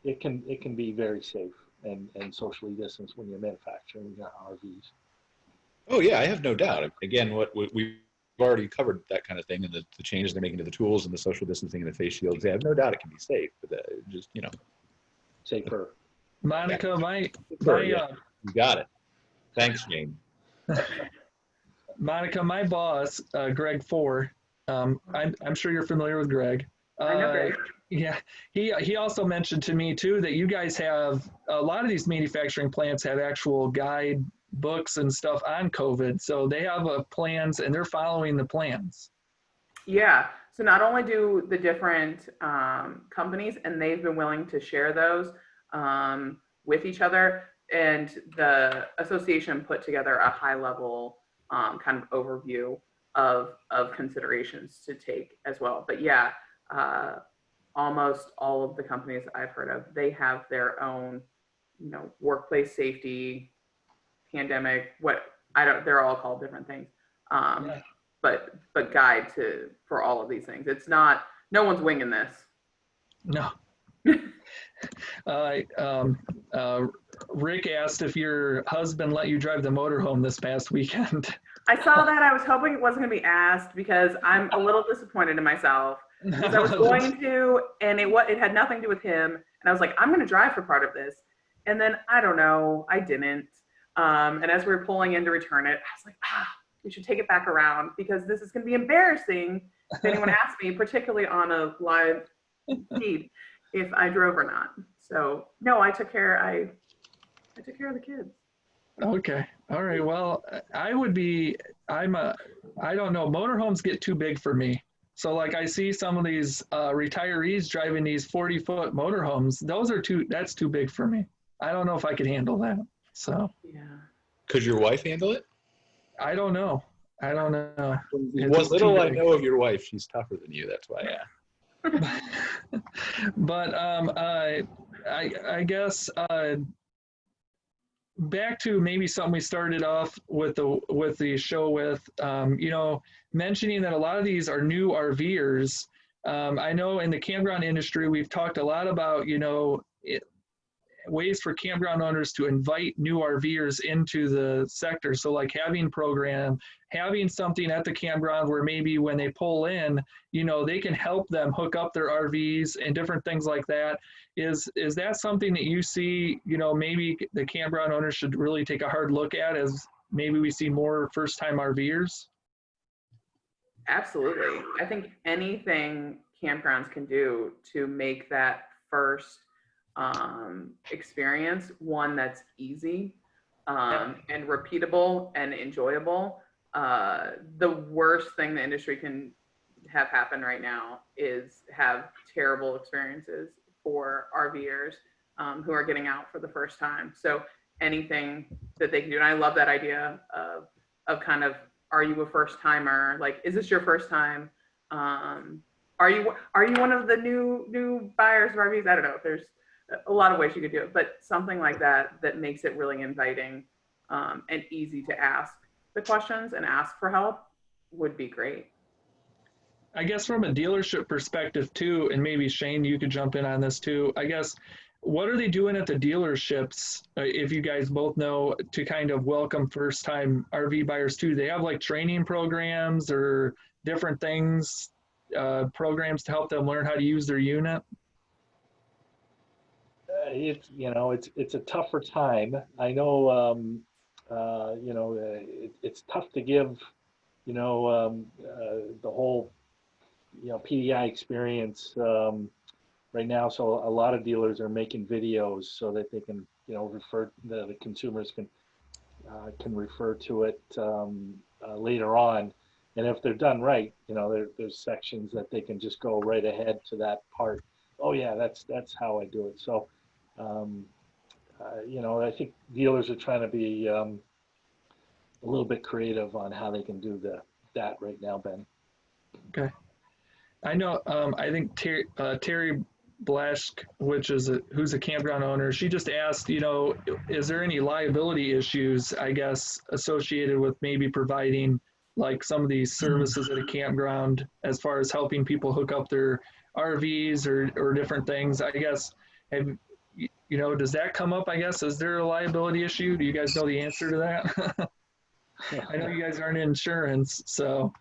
it can be very safe and socially distanced when you're manufacturing RVs. Oh yeah, I have no doubt. Again, what we've already covered that kind of thing, and the changes they're making to the tools and the social distancing and the face shields. Yeah, I have no doubt it can be safe, but just safer. Monica, you got it. Thanks, Jane. Monica, my boss, Greg Four, I'm sure you're familiar with Greg. I know Greg. Yeah, he also mentioned to me too that you guys have a lot of these manufacturing plants have actual guide books and stuff on COVID, so they have plans and they're following the plans. Yeah. So not only do the different companies, and they've been willing to share those with each other, and the association put together a high level kind of overview of considerations to take as well. But yeah, almost all of the companies I've heard of, they have their own, workplace safety, pandemic, they're all called different things. But guide for all of these things. It's not, no one's winging this. No. Rick asked if your husband let you drive the motorhome this past weekend. I saw that. I was hoping it wasn't going to be asked because I'm a little disappointed in myself. Because I was going to, and it had nothing to do with him. And I was like, I'm going to drive for part of this. And then, I don't know, I didn't. And as we were pulling in to return it, I was like, we should take it back around because this is going to be embarrassing if anyone asks me, particularly on a live feed, if I drove or not. So no, I took care of the kids. Okay. All right. Well, I don't know. Motorhomes get too big for me. So like I see some of these retirees driving these 40-foot motorhomes. That's too big for me. I don't know if I could handle that. So. Yeah. Could your wife handle it? I don't know. What little I know of your wife, she's tougher than you. That's why. Yeah. But I guess back to maybe something we started off with the show with, you know, mentioning that a lot of these are new RVers. I know in the campground industry, we've talked a lot about, you know, ways for campground owners to invite new RVers into the sector. So like having something at the campground where maybe when they pull in, you know, they can help them hook up their RVs and different things like that. Is that something that you see, you know, maybe the campground owners should really take a hard look at as maybe we see more first-time RVers? Absolutely. I think anything campgrounds can do to make that first experience one that's easy and repeatable and enjoyable. The worst thing the industry can have happen right now is have terrible experiences for RVers who are getting out for the first time. So anything that they can do, and I love that idea of kind of, are you a first timer? Like, is this your first time? Are you one of the new buyers of RVs? I don't know. There's a lot of ways you could do it, but something like that makes it really inviting and easy to ask the questions and ask for help would be great. I guess from a dealership perspective too, and maybe Shane, you could jump in on this too. I guess, what are they doing at the dealerships, if you guys both know, to kind of welcome first-time RV buyers too? They have like training programs or different things, programs to help them learn how to use their unit? It's, you know, it's a tougher time. I know, you know, it's tough to give, you know, the whole, you know, PDI experience right now. So a lot of dealers are making videos so that they can, you know, the consumers can refer to it later on. And if they're done right, you know, there's sections that they can just go right ahead to that part. Oh yeah, that's how I do it. So, you know, I think dealers are trying to be a little bit creative on how they can do that right now, Ben. Okay. I know, I think Terry Blask, who's a campground owner, she just asked, you know, is there any liability issues, I guess, associated with maybe providing like some of these services at a campground as far as helping people hook up their RVs or different things? I guess, you know, does that come up, I guess? Is there a liability issue? Do you guys know the answer to that? I know you guys aren't in insurance, so.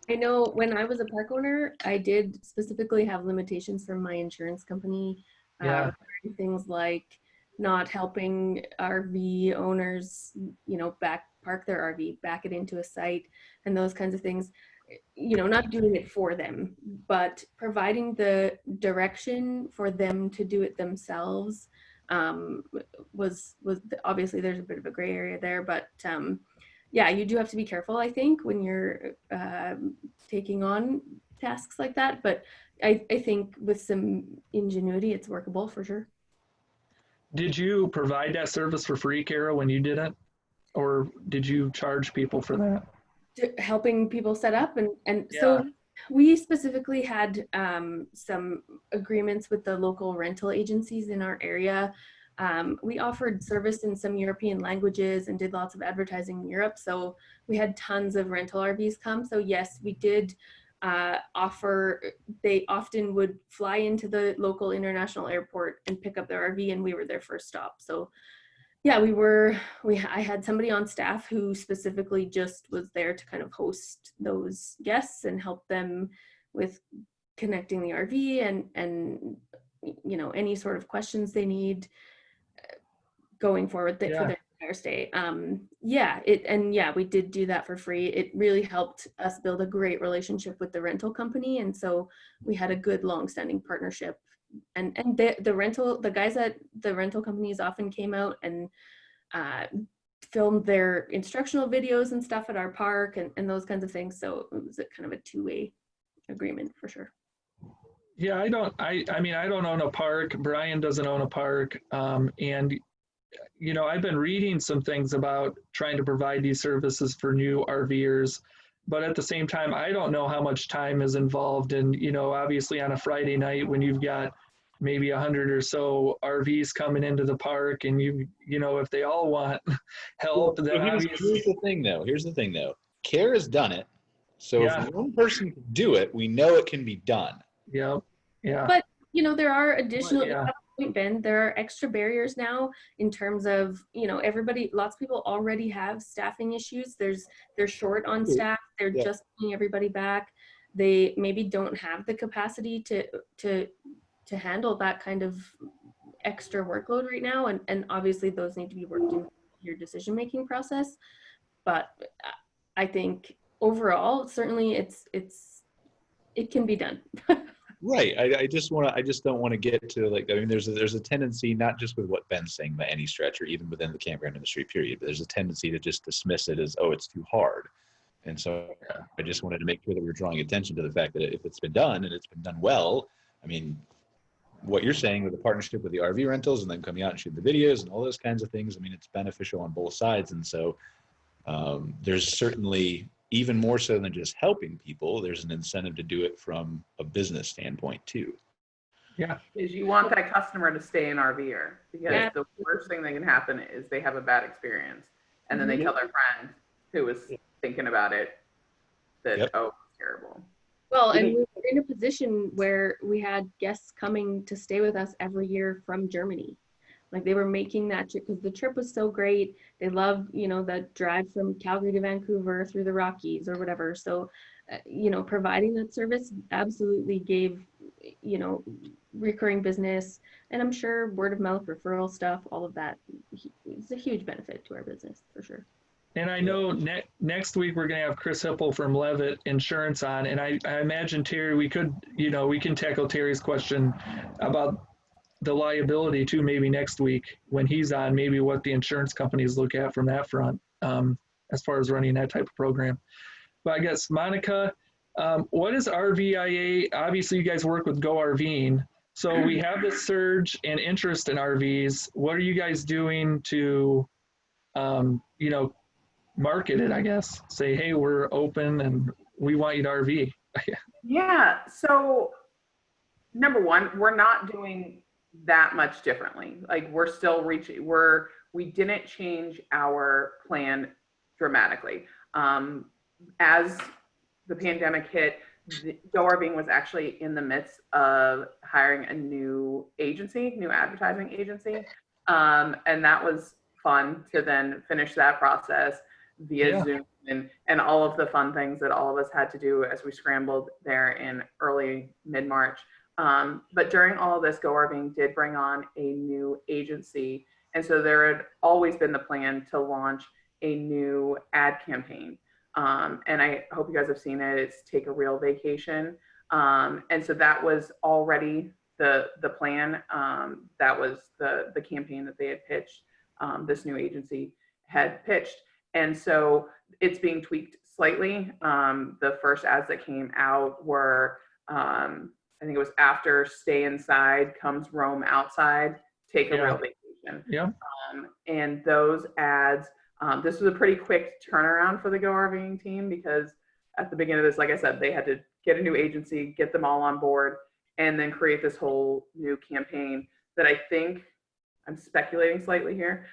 I know when I was a park owner, I did specifically have limitations from my insurance company. Yeah. Things like not helping RV owners, you know, park their RV, back it into a site, and those kinds of things. You know, not doing it for them, but providing the direction for them to do it themselves was obviously, there's a bit of a gray area there, but yeah, you do have to be careful, I think, when you're taking on tasks like that. But I think with some ingenuity, it's workable for sure. Did you provide that service for free, Kara, when you did it? Or did you charge people for that? Helping people set up. And Yeah. So we specifically had some agreements with the local rental agencies in our area. We offered service in some European languages and did lots of advertising in Europe. So we had tons of rental RVs come. So yes, we did offer, they often would fly into the local international airport and pick up their RV, and we were their first stop. So yeah, I had somebody on staff who specifically just was there to kind of host those guests and help them with connecting the RV and you know, any sort of questions they need going forward for their entire stay. We did do that for free. It really helped us build a great relationship with the rental company, and so we had a good long-standing partnership. And the guys at the rental companies often came out and filmed their instructional videos and stuff at our park and those kinds of things. So it was a kind of a two-way agreement for sure. Yeah, I mean, I don't own a park. Brian doesn't own a park. And, you know, I've been reading some things about trying to provide these services for new RVers, but at the same time, I don't know how much time is involved. And, you know, obviously on a Friday night when you've got maybe 100 or so RVs coming into the park, and you know, if they all want help, Well, then so obviously, here's the thing though. Here's the thing though. CARE has done it. So yeah, if one person can do it, we know it can be done. yeah, yeah. But you know, there are additional, yeah. Ben, there are extra barriers now in terms of, you know, lots of people already have staffing issues. They're short on staff. They're Yeah. just bringing everybody back. They maybe don't have the capacity to handle that kind of extra workload right now. And obviously those need to be worked into your decision-making process. But I think overall, certainly it can be done. Right. I just don't want to get to like, I mean, there's a tendency, not just with what Ben's saying by any stretch, or even within the campground industry period, but there's a tendency to just dismiss it as, oh, it's too hard. And so I just wanted to make sure that we're drawing attention to the fact that if it's been done and it's been done well, I mean, what you're saying with the partnership with the RV rentals and then coming out and shoot the videos and all those kinds of things, I mean, it's beneficial on both sides. And so there's certainly, even more so than just helping people, there's an incentive to do it from a business standpoint too. Yeah. Is you want that customer to stay an RVer, because the worst thing that can happen is they have a bad experience and then they tell their friend who was thinking about it that, oh, it's terrible. Well, and we were in a position where we had guests coming to stay with us every year from Germany. Like they were making that trip because the trip was so great. They loved, you know, the drive from Calgary to Vancouver through the Rockies or whatever. So, you know, providing that service absolutely gave, you know, recurring business. And I'm sure word of mouth referral stuff, all of that, it's a huge benefit to our business for sure. And I know next week we're going to have Chris Hipple from Levitt Insurance on. And I imagine, Terry, we could, you know, we can tackle Terry's question about the liability too, maybe next week when he's on, maybe what the insurance companies look at from that front as far as running that type of program. But I guess, Monika, what is RVIA? Obviously, you guys work with Go RVing. So we have this surge in interest in RVs. What are you guys doing to, you know, market it, I guess? Say, hey, we're open and we want you to RV. Yeah, so number one, we're not doing that much differently. Like we're still reaching, we didn't change our plan dramatically. As the pandemic hit, Go RVing was actually in the midst of hiring a new advertising agency. And that was fun to then finish that process via Zoom and all of the fun things that all of us had to do as we scrambled there in early mid-March. But during all of this, Go RVing did bring on a new agency. And so there had always been the plan to launch a new ad campaign. And I hope you guys have seen it. It's Take a Real Vacation. And so that was already the plan. That was the campaign that they had pitched, this new agency had pitched. And so it's being tweaked slightly. The first ads that came out were, I think it was after Stay Inside comes Roam Outside, Take a Real Vacation. Yeah. And those ads, this was a pretty quick turnaround for the Go RVing team because at the beginning of this, like I said, they had to get a new agency, get them all on board, and then create this whole new campaign that I think, I'm speculating slightly here,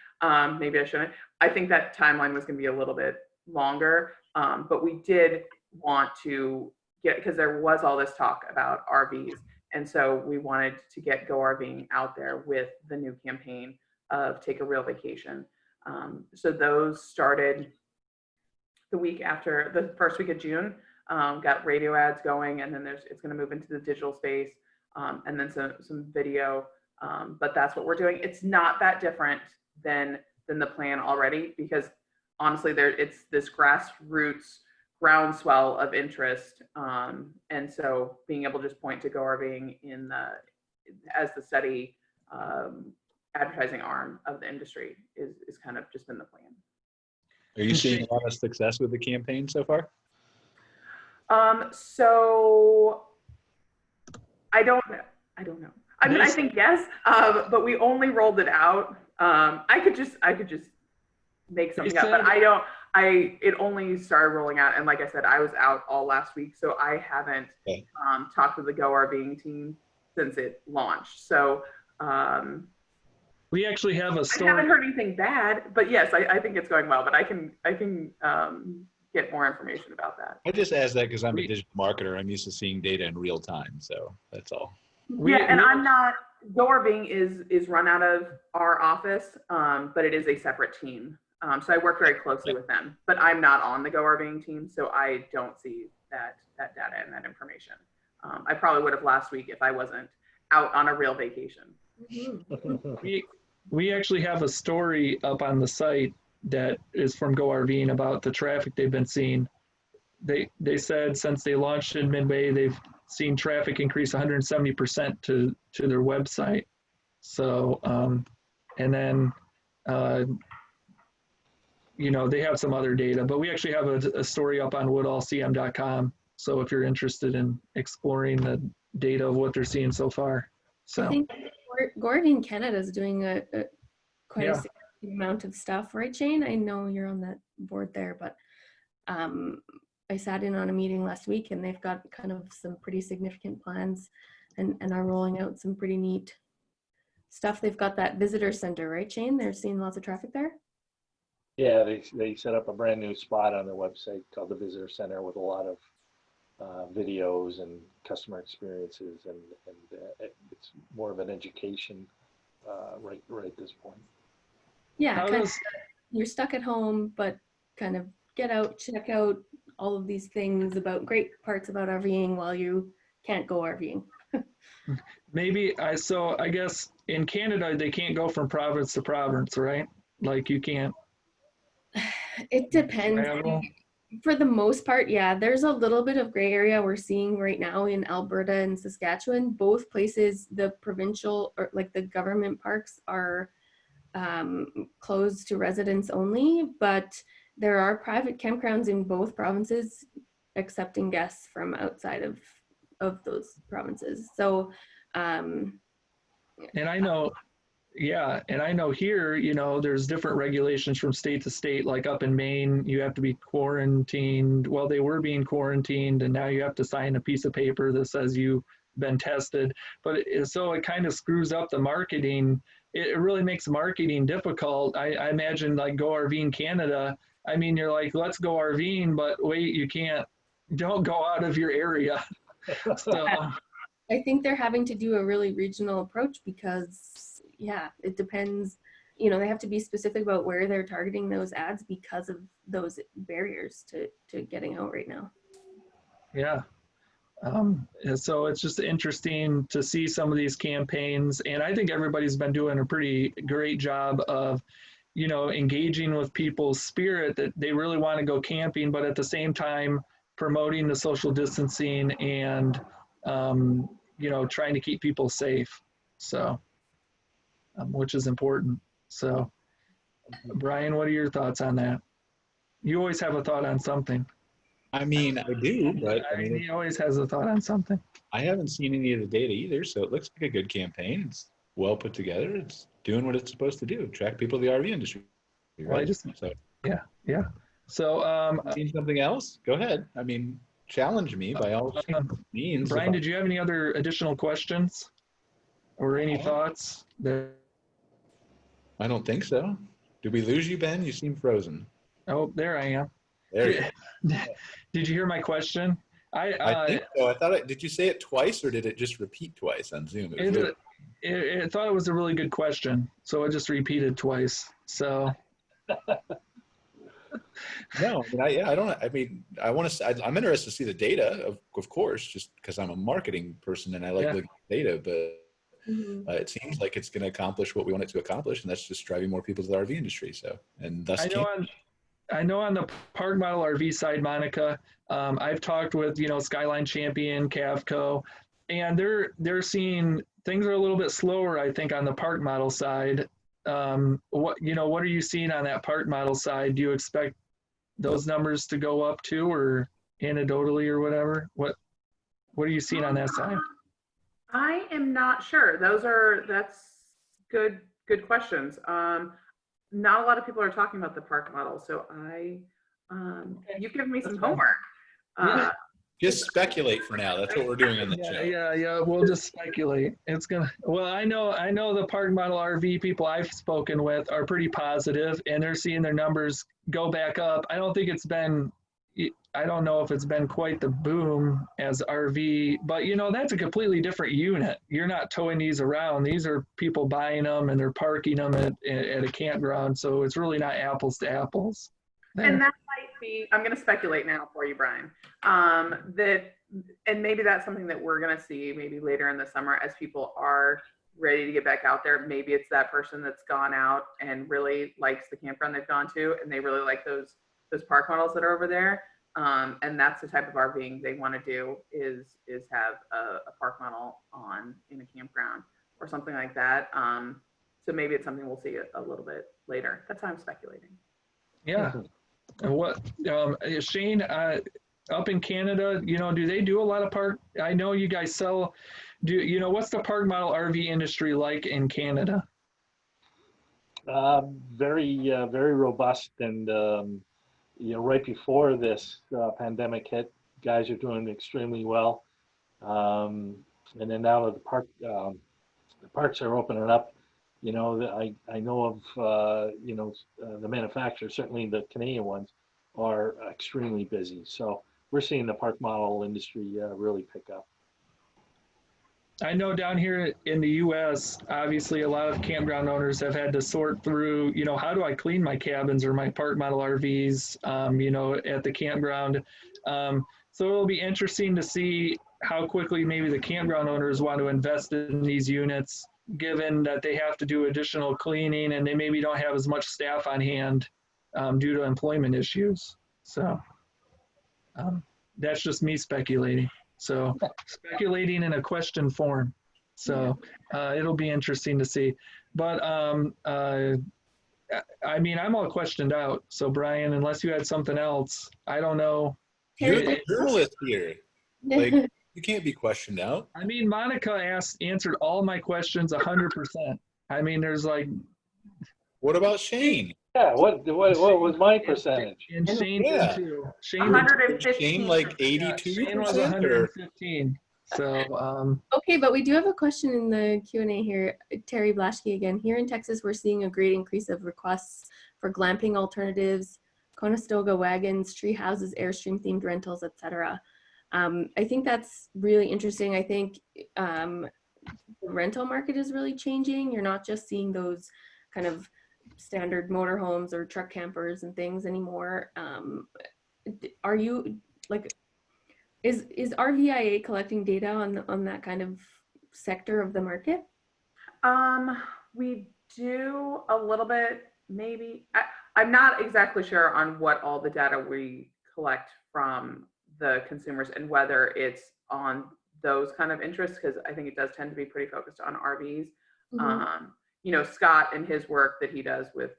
maybe I shouldn't. I think that timeline was going to be a little bit longer, but we did want to because there was all this talk about RVs. And so we wanted to get Go RVing out there with the new campaign of Take a Real Vacation. So those started the week after the first week of June, got radio ads going, and then it's going to move into the digital space, and then some video. But that's what we're doing. It's not that different than the plan already, because honestly, it's this grassroots groundswell of interest, and so being able to just point to Go RVing as the steady advertising arm of the industry is kind of just been the plan. Are you seeing a lot of success with the campaign so far? So I don't know. I mean, I think yes, but we only rolled it out. I could just make something up, but it only started rolling out, and like I said, I was out all last week, so I haven't talked with the Go RVing team since it launched. So we actually have a I story. haven't heard anything bad, but yes, I think it's going well. But I can get more information about that. I just asked that because I'm a digital marketer. I'm used to seeing data in real time, so that's all. And I'm not. Go RVing is run out of our office, but it is a separate team. So I work very closely with them, but I'm not on the Go RVing team, so I don't see that data and that information. I probably would have last week if I wasn't out on a real vacation. We actually have a story up on the site that is from Go RVing about the traffic they've been seeing. They said since they launched in mid-May, they've seen traffic increase 170% to their website. So, and then, you know, they have some other data, but we actually have a story up on woodallcm.com. So if you're interested in exploring the data of what they're seeing so far. So I think Go RVing Canada is doing quite a significant amount of stuff, right, Shane? I know you're on that board there, but I sat in on a meeting last week and they've got kind of some pretty significant plans and are rolling out some pretty neat stuff. They've got that visitor center, right, Shane? They're seeing lots of traffic there. Yeah, they set up a brand new spot on their website called the Visitor Center with a lot of videos and customer experiences, and it's more of an education right at this point. Yeah, kind of, you're stuck at home, but kind of get out, check out all of these things about great parts about RVing while you can't go RVing. maybe so I guess in Canada they can't go from province to province, right? Like you can't. It depends. Travel. For the most part, yeah, there's a little bit of gray area we're seeing right now in Alberta and Saskatchewan. Both places, the provincial or like the government parks are closed to residents only, but there are private campgrounds in both provinces accepting guests from outside of those provinces. So, and I know, yeah, and I know here, you know, there's different regulations from state to state. Like up in Maine, you have to be quarantined. Well, they were being quarantined, and now you have to sign a piece of paper that says you've been tested. But so it kind of screws up the marketing. It really makes marketing difficult. I imagine like Go RVing Canada. I mean, you're like, let's go RVing, but wait, you can't. Don't go out of your area. So I think they're having to do a really regional approach because, yeah, it depends. You know, they have to be specific about where they're targeting those ads because of those barriers to getting out right now. Yeah. So it's just interesting to see some of these campaigns, and I think everybody's been doing a pretty great job of, you know, engaging with people's spirit that they really want to go camping, but at the same time promoting the social distancing and, you know, trying to keep people safe. So, which is important. So, Brian, what are your thoughts on that? You always have a thought on something. I mean, I do, but I mean, he always has a thought on something. I haven't seen any of the data either, so it looks like a good campaign. It's well put together. It's doing what it's supposed to do, attract people to the RV industry. Right? Well, So, yeah. So, seen something else? Go ahead. I mean, challenge me by all means. Brian, did you have any other additional questions or any thoughts? I don't think so. Did we lose you, Ben? You seem frozen. Oh, there I am. There you go. Did you hear my question? I think so. I thought did you say it twice or did it just repeat twice on Zoom? It thought it was a really good question, so it just repeated twice. So no, I don't. I mean, I want to. I'm interested to see the data, of course, just because I'm a marketing person and I like looking at data. But it seems like it's going to accomplish what we want it to accomplish, and that's just driving more people to the RV industry. So, and thus, I know on the park model RV side, Monika, I've talked with, you know, Skyline Champion, Cavco, and they're seeing things are a little bit slower, I think, on the park model side. What are you seeing on that park model side? Do you expect those numbers to go up too, or anecdotally or whatever? What are you seeing on that side? I am not sure. That's good questions. Not a lot of people are talking about the park model, so I You've given me some homework. Yeah. Just speculate for now. That's what we're doing on the show. Yeah. We'll just speculate. Well, I know the park model RV people I've spoken with are pretty positive, and they're seeing their numbers go back up. I don't know if it's been quite the boom as RV, but that's a completely different unit. You're not towing these around. These are people buying them and they're parking them at a campground. So it's really not apples to apples. And that might be, I'm going to speculate now for you, Brian, and maybe that's something that we're going to see maybe later in the summer as people are ready to get back out there. Maybe it's that person that's gone out and really likes the campground they've gone to, and they really like those park models that are over there. And that's the type of RVing they want to do is have a park model in a campground or something like that. So maybe it's something we'll see a little bit later. That's how I'm speculating. Yeah. And what, Shane, up in Canada, do they do a lot of park? I know you guys what's the park model RV industry like in Canada? Very robust, and right before this pandemic hit, guys are doing extremely well. And then now that the parks are opening up, I know of the manufacturers, certainly the Canadian ones, are extremely busy. So we're seeing the park model industry really pick up. I know down here in the U.S., obviously a lot of campground owners have had to sort through, how do I clean my cabins or my park model RVs, at the campground. So it'll be interesting to see how quickly maybe the campground owners want to invest in these units, given that they have to do additional cleaning and they maybe don't have as much staff on hand due to employment issues. So that's just me speculating. So speculating in a question form. So it'll be interesting to see. But I'm all questioned out. So Brian, unless you had something else, I don't know. You're the journalist here. Like, you can't be questioned out. Monika answered all my questions 100%. There's What about Shane? Yeah, what was my percentage? And Shane did too. Shane 115. Shane like 82%? Shane was 115. So okay, but we do have a question in the Q&A here. Terry Blaschke again. Here in Texas, we're seeing a great increase of requests for glamping alternatives, Conestoga wagons, tree houses, Airstream themed rentals, etc. I think that's really interesting. I think the rental market is really changing. You're not just seeing those kind of standard motorhomes or truck campers and things anymore. Are you is RVIA collecting data on that kind of sector of the market? We do a little bit, maybe. I'm not exactly sure on what all the data we collect from the consumers and whether it's on those kind of interests, because I think it does tend to be pretty focused on RVs. Mm-hmm. Scott and his work that he does with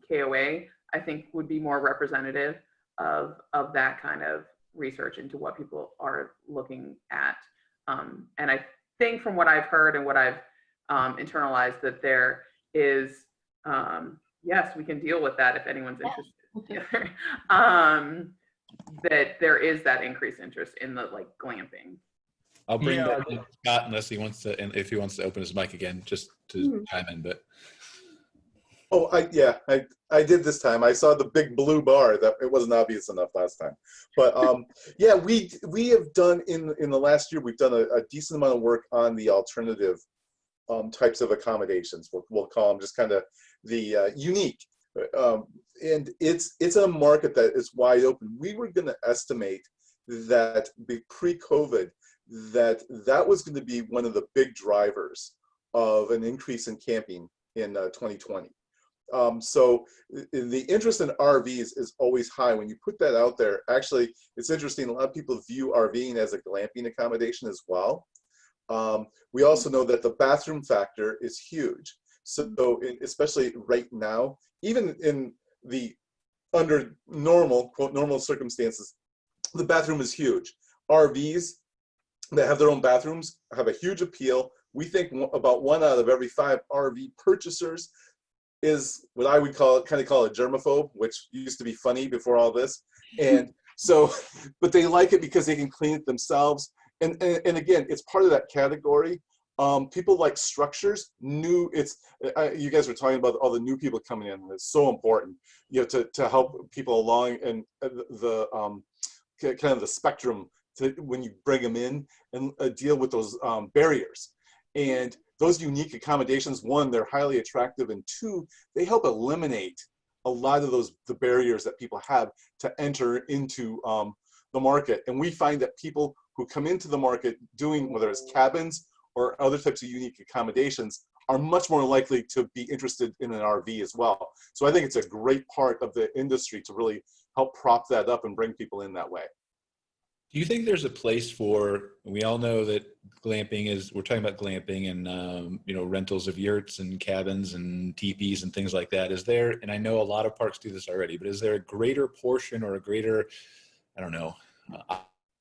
KOA, I think would be more representative of that kind of research into what people are looking at. And I think from what I've heard and what I've internalized, that there is, yes, we can deal with that if anyone's interested. That there is that increased interest in the glamping. I'll bring that in Scott unless he wants to, and if he wants to open his mic again, just to chime in. But I did this time. I saw the big blue bar. That it wasn't obvious enough last time. But we have done in the last year, we've done a decent amount of work on the alternative types of accommodations. We'll call them just kind of the unique. And it's a market that is wide open. We were going to estimate that pre-COVID that was going to be one of the big drivers of an increase in camping in 2020. So the interest in RVs is always high. When you put that out there, actually, it's interesting. A lot of people view RVing as a glamping accommodation as well. We also know that the bathroom factor is huge. So especially right now, even in the under normal, quote, normal circumstances, the bathroom is huge. RVs that have their own bathrooms have a huge appeal. We think about 1 out of every 5 RV purchasers is what I would call a germaphobe, which used to be funny before all this. And so, but they like it because they can clean it themselves. And again, it's part of that category. People like structures. You guys were talking about all the new people coming in. It's so important, to help people along and the kind of the spectrum when you bring them in and deal with those barriers. And those unique accommodations, one, they're highly attractive, and two, they help eliminate a lot of the barriers that people have to enter into the market. And we find that people who come into the market doing, whether it's cabins or other types of unique accommodations, are much more likely to be interested in an RV as well. So I think it's a great part of the industry to really help prop that up and bring people in that way. Do you think there's a place for, we all know that we're talking about glamping and, rentals of yurts and cabins and teepees and things like that. Is there, and I know a lot of parks do this already, but is there a greater portion or a greater,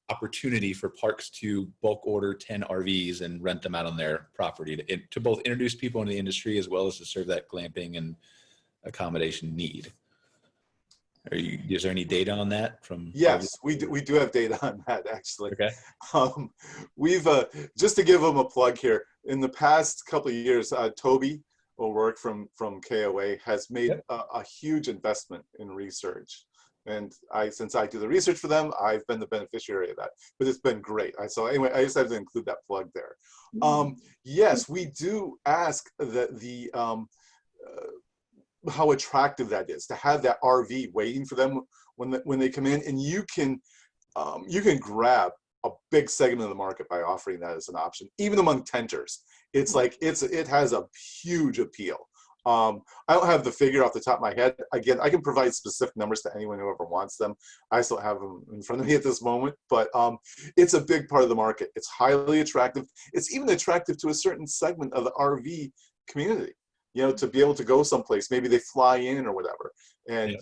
opportunity for parks to bulk order 10 RVs and rent them out on their property to both introduce people into the industry as well as to serve that glamping and accommodation need? Is there any data on that from? Yes, we do have data on that, actually. Okay. We've just to give them a plug here. In the past couple of years, Toby O'Rourke from KOA has made a huge investment in research, and since I do the research for them, I've been the beneficiary of that. But it's been great. So anyway, I just had to include that plug there. Yes, we do ask that how attractive that is to have that RV waiting for them when they come in, and you can grab a big segment of the market by offering that as an option, even among tenters. It's like it has a huge appeal. I don't have the figure off the top of my head. Again, I can provide specific numbers to anyone who ever wants them. I still have them in front of me at this moment, but it's a big part of the market. It's highly attractive. It's even attractive to a certain segment of the RV community. To be able to go someplace, maybe they fly in or whatever, and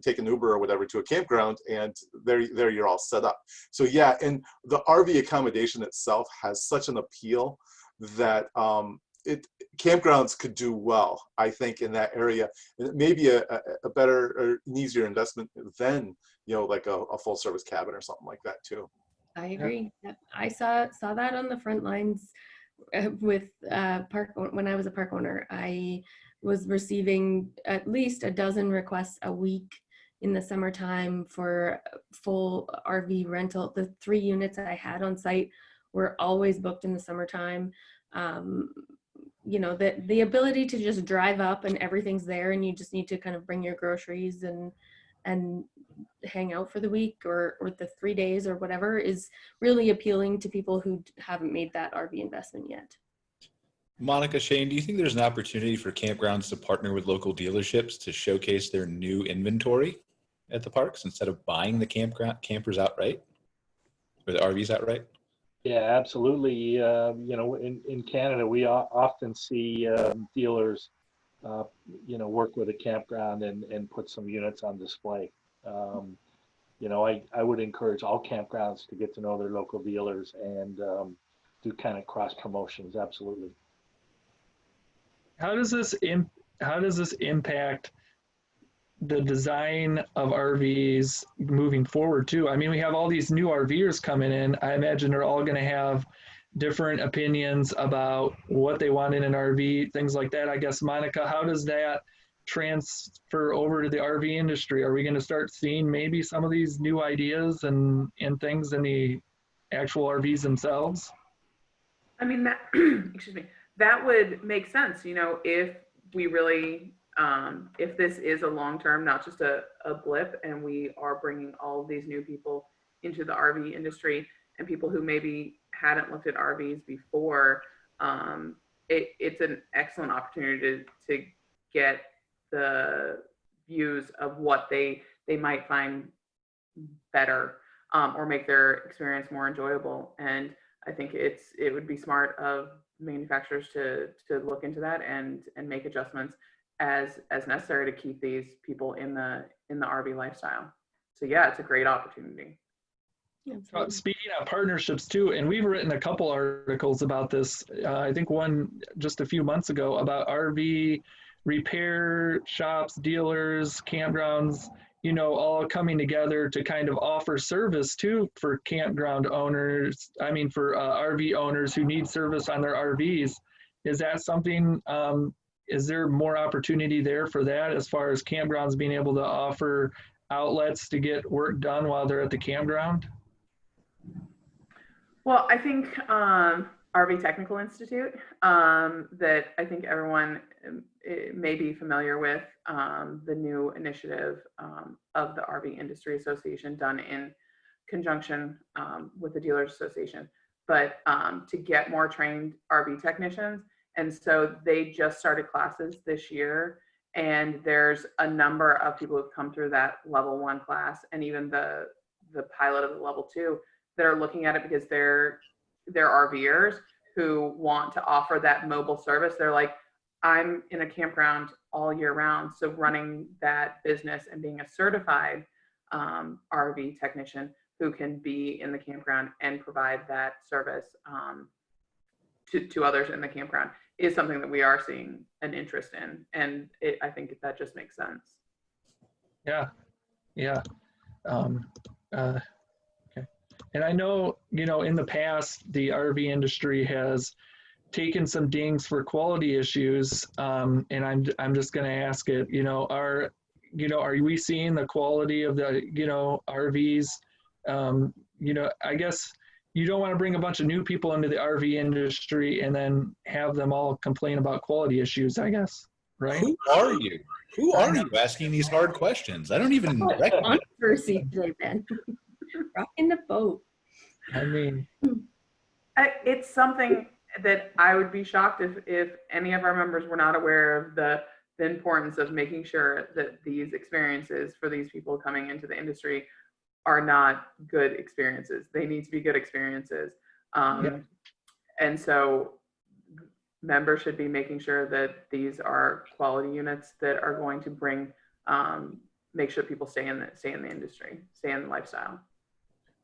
take an Uber or whatever to a campground, and there you're all set up. So yeah, and the RV accommodation itself has such an appeal that campgrounds could do well, I think, in that area. And it may be a better or an easier investment than like a full service cabin or something like that too. I agree. Yep. I saw that on the front lines. With when I was a park owner, I was receiving at least a dozen requests a week in the summertime for full RV rental. The 3 units I had on site were always booked in the summertime. The ability to just drive up and everything's there, and you just need to kind of bring your groceries and hang out for the week or the 3 days or whatever is really appealing to people who haven't made that RV investment yet. Monika, Shane, do you think there's an opportunity for campgrounds to partner with local dealerships to showcase their new inventory at the parks instead of buying the campers outright or the RVs outright? Yeah, absolutely. In Canada, we often see dealers work with a campground and put some units on display. I would encourage all campgrounds to get to know their local dealers and do kind of cross promotions. Absolutely. How does this impact the design of RVs moving forward too? I mean, we have all these new RVers coming in. I imagine they're all going to have different opinions about what they want in an RV, things like that. I guess, Monika, how does that transfer over to the RV industry? Are we going to start seeing maybe some of these new ideas and things in the actual RVs themselves? I mean, that, excuse me, that would make sense, if we really, if this is a long-term, not just a blip, and we are bringing all of these new people into the RV industry and people who maybe hadn't looked at RVs before, it's an excellent opportunity to get the views of what they might find better or make their experience more enjoyable. And I think it would be smart of manufacturers to look into that and make adjustments as necessary to keep these people in the RV lifestyle. So yeah, it's a great opportunity. Speaking of partnerships too, and we've written a couple articles about this, I think one just a few months ago about RV repair shops, dealers, campgrounds, you know, all coming together to kind of offer service too for campground owners. I mean, for RV owners who need service on their RVs. Is that something, is there more opportunity there for that as far as campgrounds being able to offer outlets to get work done while they're at the campground? Well, I think RV Technical Institute, that I think everyone may be familiar with, the new initiative of the RV Industry Association done in conjunction with the Dealers Association, but to get more trained RV technicians. And so they just started classes this year, and there's a number of people who've come through that level 1 class, and even the pilot of the level 2 that are looking at it because they're RVers who want to offer that mobile service. They're like, I'm in a campground all year round, so running that business and being a certified RV technician who can be in the campground and provide that service to others in the campground is something that we are seeing an interest in, and I think that just makes sense. Yeah, yeah. And I know, you know, in the past, the RV industry has taken some dings for quality issues, and I'm just going to ask it. You know, are we seeing the quality of the, you know, RVs? You know, I guess you don't want to bring a bunch of new people into the RV industry and then have them all complain about quality issues, I guess, right? Who are you? Who are you asking these hard questions? I don't even recognize. Controversy today, Ben. Rocking the boat. I mean, it's something that I would be shocked if any of our members were not aware of the importance of making sure that these experiences for these people coming into the industry are not good experiences. They need to be good experiences. Yeah. And so members should be making sure that these are quality units that are going to bring, make sure people stay in the industry, stay in the lifestyle.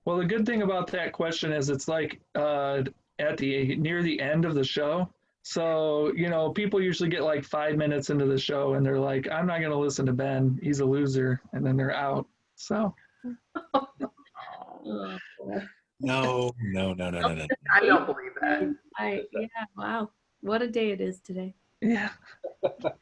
well, the good thing about that question is it's like at the near the end of the show. So, you know, people usually get like 5 minutes into the show and they're like, I'm not going to listen to Ben. He's a loser. And then they're out. So. Oh, boy. No. I don't believe that. Yeah, wow. What a day it is today. Yeah. But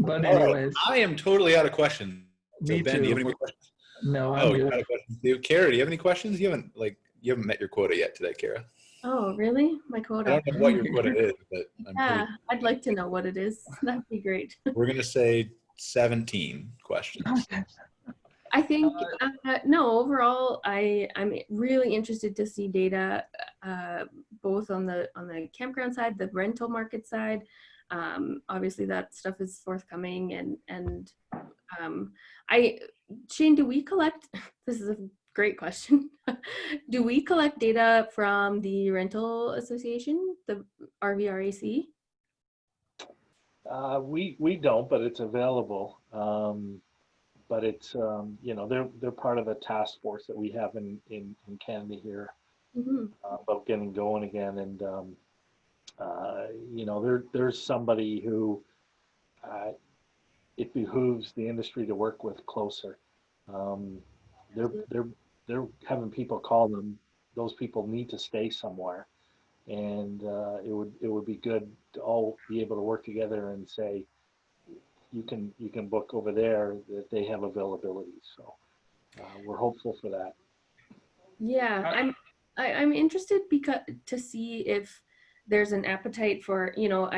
All right. anyways. I am totally out of questions. So Me Ben, too. do you have any more questions? No, I'm Oh, you're good. out of questions too. Kara, do you have any questions? You haven't met your quota yet today, Kara. Oh, really? My I quota. don't know what your quota is, but Yeah, I'd like to know what it is. That'd be great. we're gonna say 17 questions. I think no. Overall, I'm really interested to see data, both on the campground side, the rental market side. Obviously, that stuff is forthcoming, and Shane, do we collect? This is a great question. Do we collect data from the rental association, the RVRAC? We don't, but it's available. But it's you know, they're part of a task force that we have in Canada here, about getting going again. And you know, there's somebody who it behooves the industry to work with closer. They're having people call them. Those people need to stay somewhere, and it would be good to all be able to work together and say, you can book over there, that they have availability. So we're hopeful for that. Yeah, I'm interested to see if there's an appetite for, you know,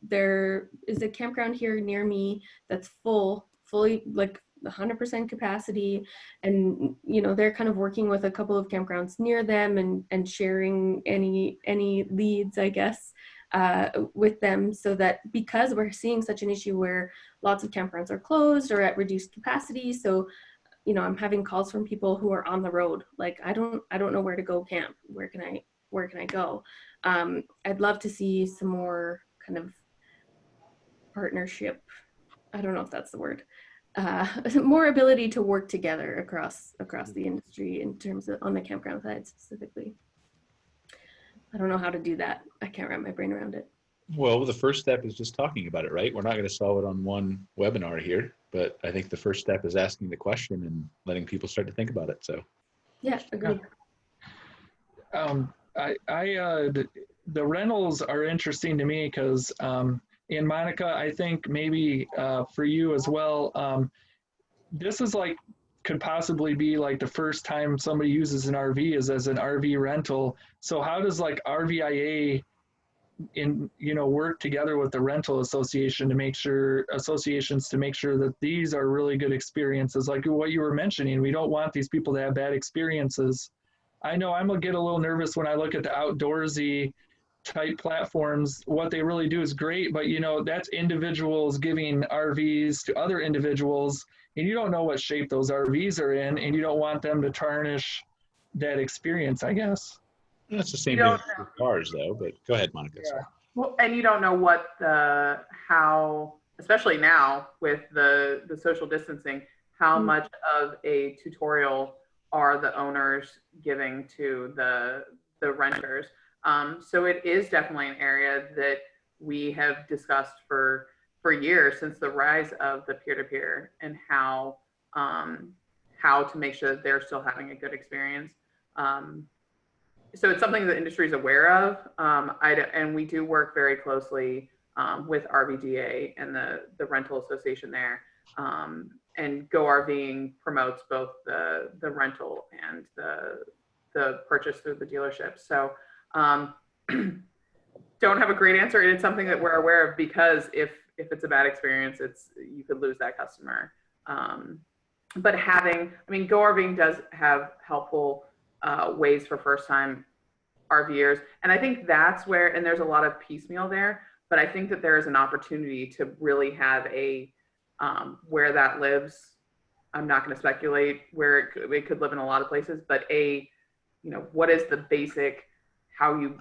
there is a campground here near me that's fully like 100% capacity, and you know, they're kind of working with a couple of campgrounds near them and sharing any leads, I guess, with them, so that, because we're seeing such an issue where lots of campgrounds are closed or at reduced capacity. So, you know, I'm having calls from people who are on the road, like, I don't know where to go camp. Where can I go? I'd love to see some more kind of partnership. I don't know if that's the word. More ability to work together across the industry in terms of on the campground side specifically. I don't know how to do that. I can't wrap my brain around it. Well, the first step is just talking about it, right? We're not going to solve it on one webinar here, but I think the first step is asking the question and letting people start to think about it. So, Yeah, agreed. The rentals are interesting to me because, in Monica, I think maybe for you as well, this is like, could possibly be like the first time somebody uses an RV is as an RV rental. So how does like RVIA work together with the rental associations to make sure that these are really good experiences, like what you were mentioning? We don't want these people to have bad experiences. I know I'm gonna get a little nervous when I look at the outdoorsy type platforms. What they really do is great, but that's individuals giving RVs to other individuals, and you don't know what shape those RVs are in, and you don't want them to tarnish that experience, I guess. that's the same thing with cars, though. But go ahead, Monica. Yeah. Well, and you don't know how, especially now with the social distancing, how much of a tutorial are the owners giving to the renters. So it is definitely an area that we have discussed for years, since the rise of the peer-to-peer, and how to make sure that they're still having a good experience. So it's something the industry is aware of, and we do work very closely with RVDA and the rental association there. And Go RVing promotes both the rental and the purchase through the dealership. So don't have a great answer. It's something that we're aware of, because if it's a bad experience, you could lose that customer. But Go RVing does have helpful ways for first-time RVers, and I think that's where, and there's a lot of piecemeal there, but I think that there is an opportunity to really have where that lives. I'm not going to speculate where it could live in a lot of places, but what is the basic, how you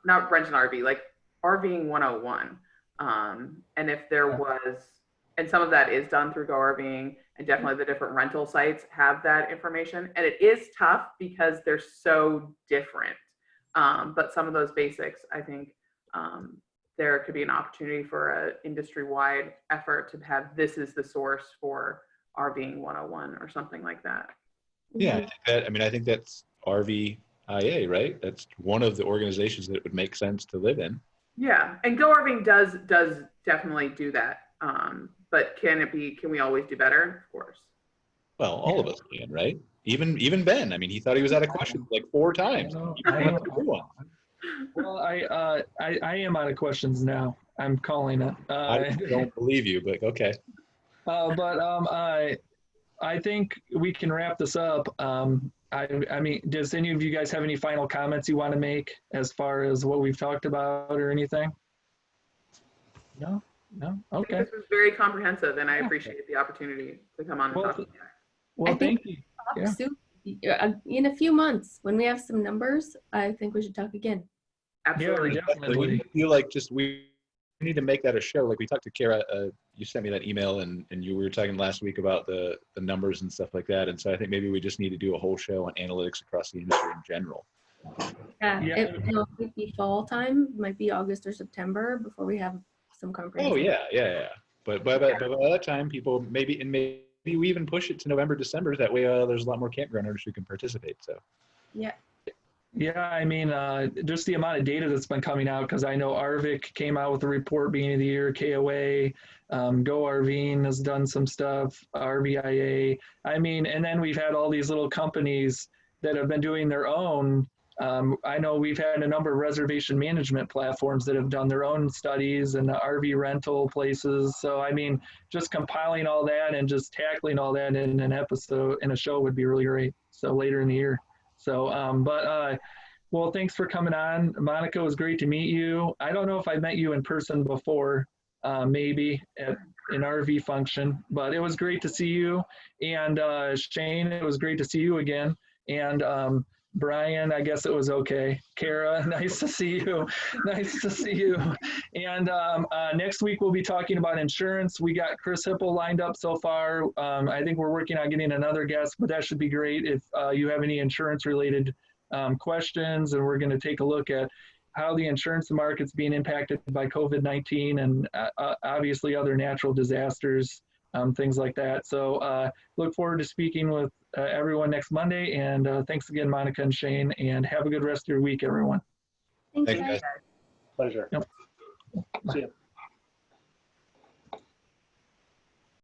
not rent an RV, like RVing 101. And if there was, and some of that is done through Go RVing, and definitely the different rental sites have that information. And it is tough because they're so different. But some of those basics, I think there could be an opportunity for an industry-wide effort to have, this is the source for RVing 101 or something like that. Yeah, I think that's RVIA, right? That's one of the organizations that it would make sense to live in. Yeah, and Go RVing does definitely do that. But can we always do better? Of course. Well, all of us can, right? Even Ben. He thought he was out of questions like 4 times. Well, I am out of questions now. I'm calling it. I don't believe you, but okay. I think we can wrap this up. Does any of you guys have any final comments you want to make as far as what we've talked about or anything? No? Okay. This was very comprehensive, and I appreciate the opportunity to come on and talk to you. Well, thank you. Yeah. In a few months, when we have some numbers, I think we should talk again. Absolutely. Yeah, definitely. I feel like we need to make that a show. Like we talked to Kara, you sent me that email, and you were talking last week about the numbers and stuff like that. And so I think maybe we just need to do a whole show on analytics across the industry in general. Yeah. It might be fall time, it might be August or September before we have some comprehensive. Oh yeah. But by that time, people maybe we even push it to November, December. That way, there's a lot more campground owners who can participate. So. Yeah. Yeah, just the amount of data that's been coming out, because I know Arvik came out with a report beginning of the year, KOA, Go RVing has done some stuff, RVIA. And then we've had all these little companies that have been doing their own. I know we've had a number of reservation management platforms that have done their own studies, and the RV rental places. So, just compiling all that and just tackling all that in an episode, in a show, would be really great. So later in the year. So, well, thanks for coming on. Monica, it was great to meet you. I don't know if I met you in person before, maybe at an RV function, but it was great to see you. And Shane, it was great to see you again. And Brian, I guess it was okay. Kara, nice to see you. Nice to see you. And next week we'll be talking about insurance. We got Chris Hipple lined up so far. I think we're working on getting another guest, but that should be great if you have any insurance related questions. And we're going to take a look at how the insurance market's being impacted by COVID-19 and obviously other natural disasters, things like that. So look forward to speaking with everyone next Monday. And thanks again, Monica and Shane, and have a good rest of your week, everyone. Thanks, Thanks, guys. guys. Pleasure. Yep. See you.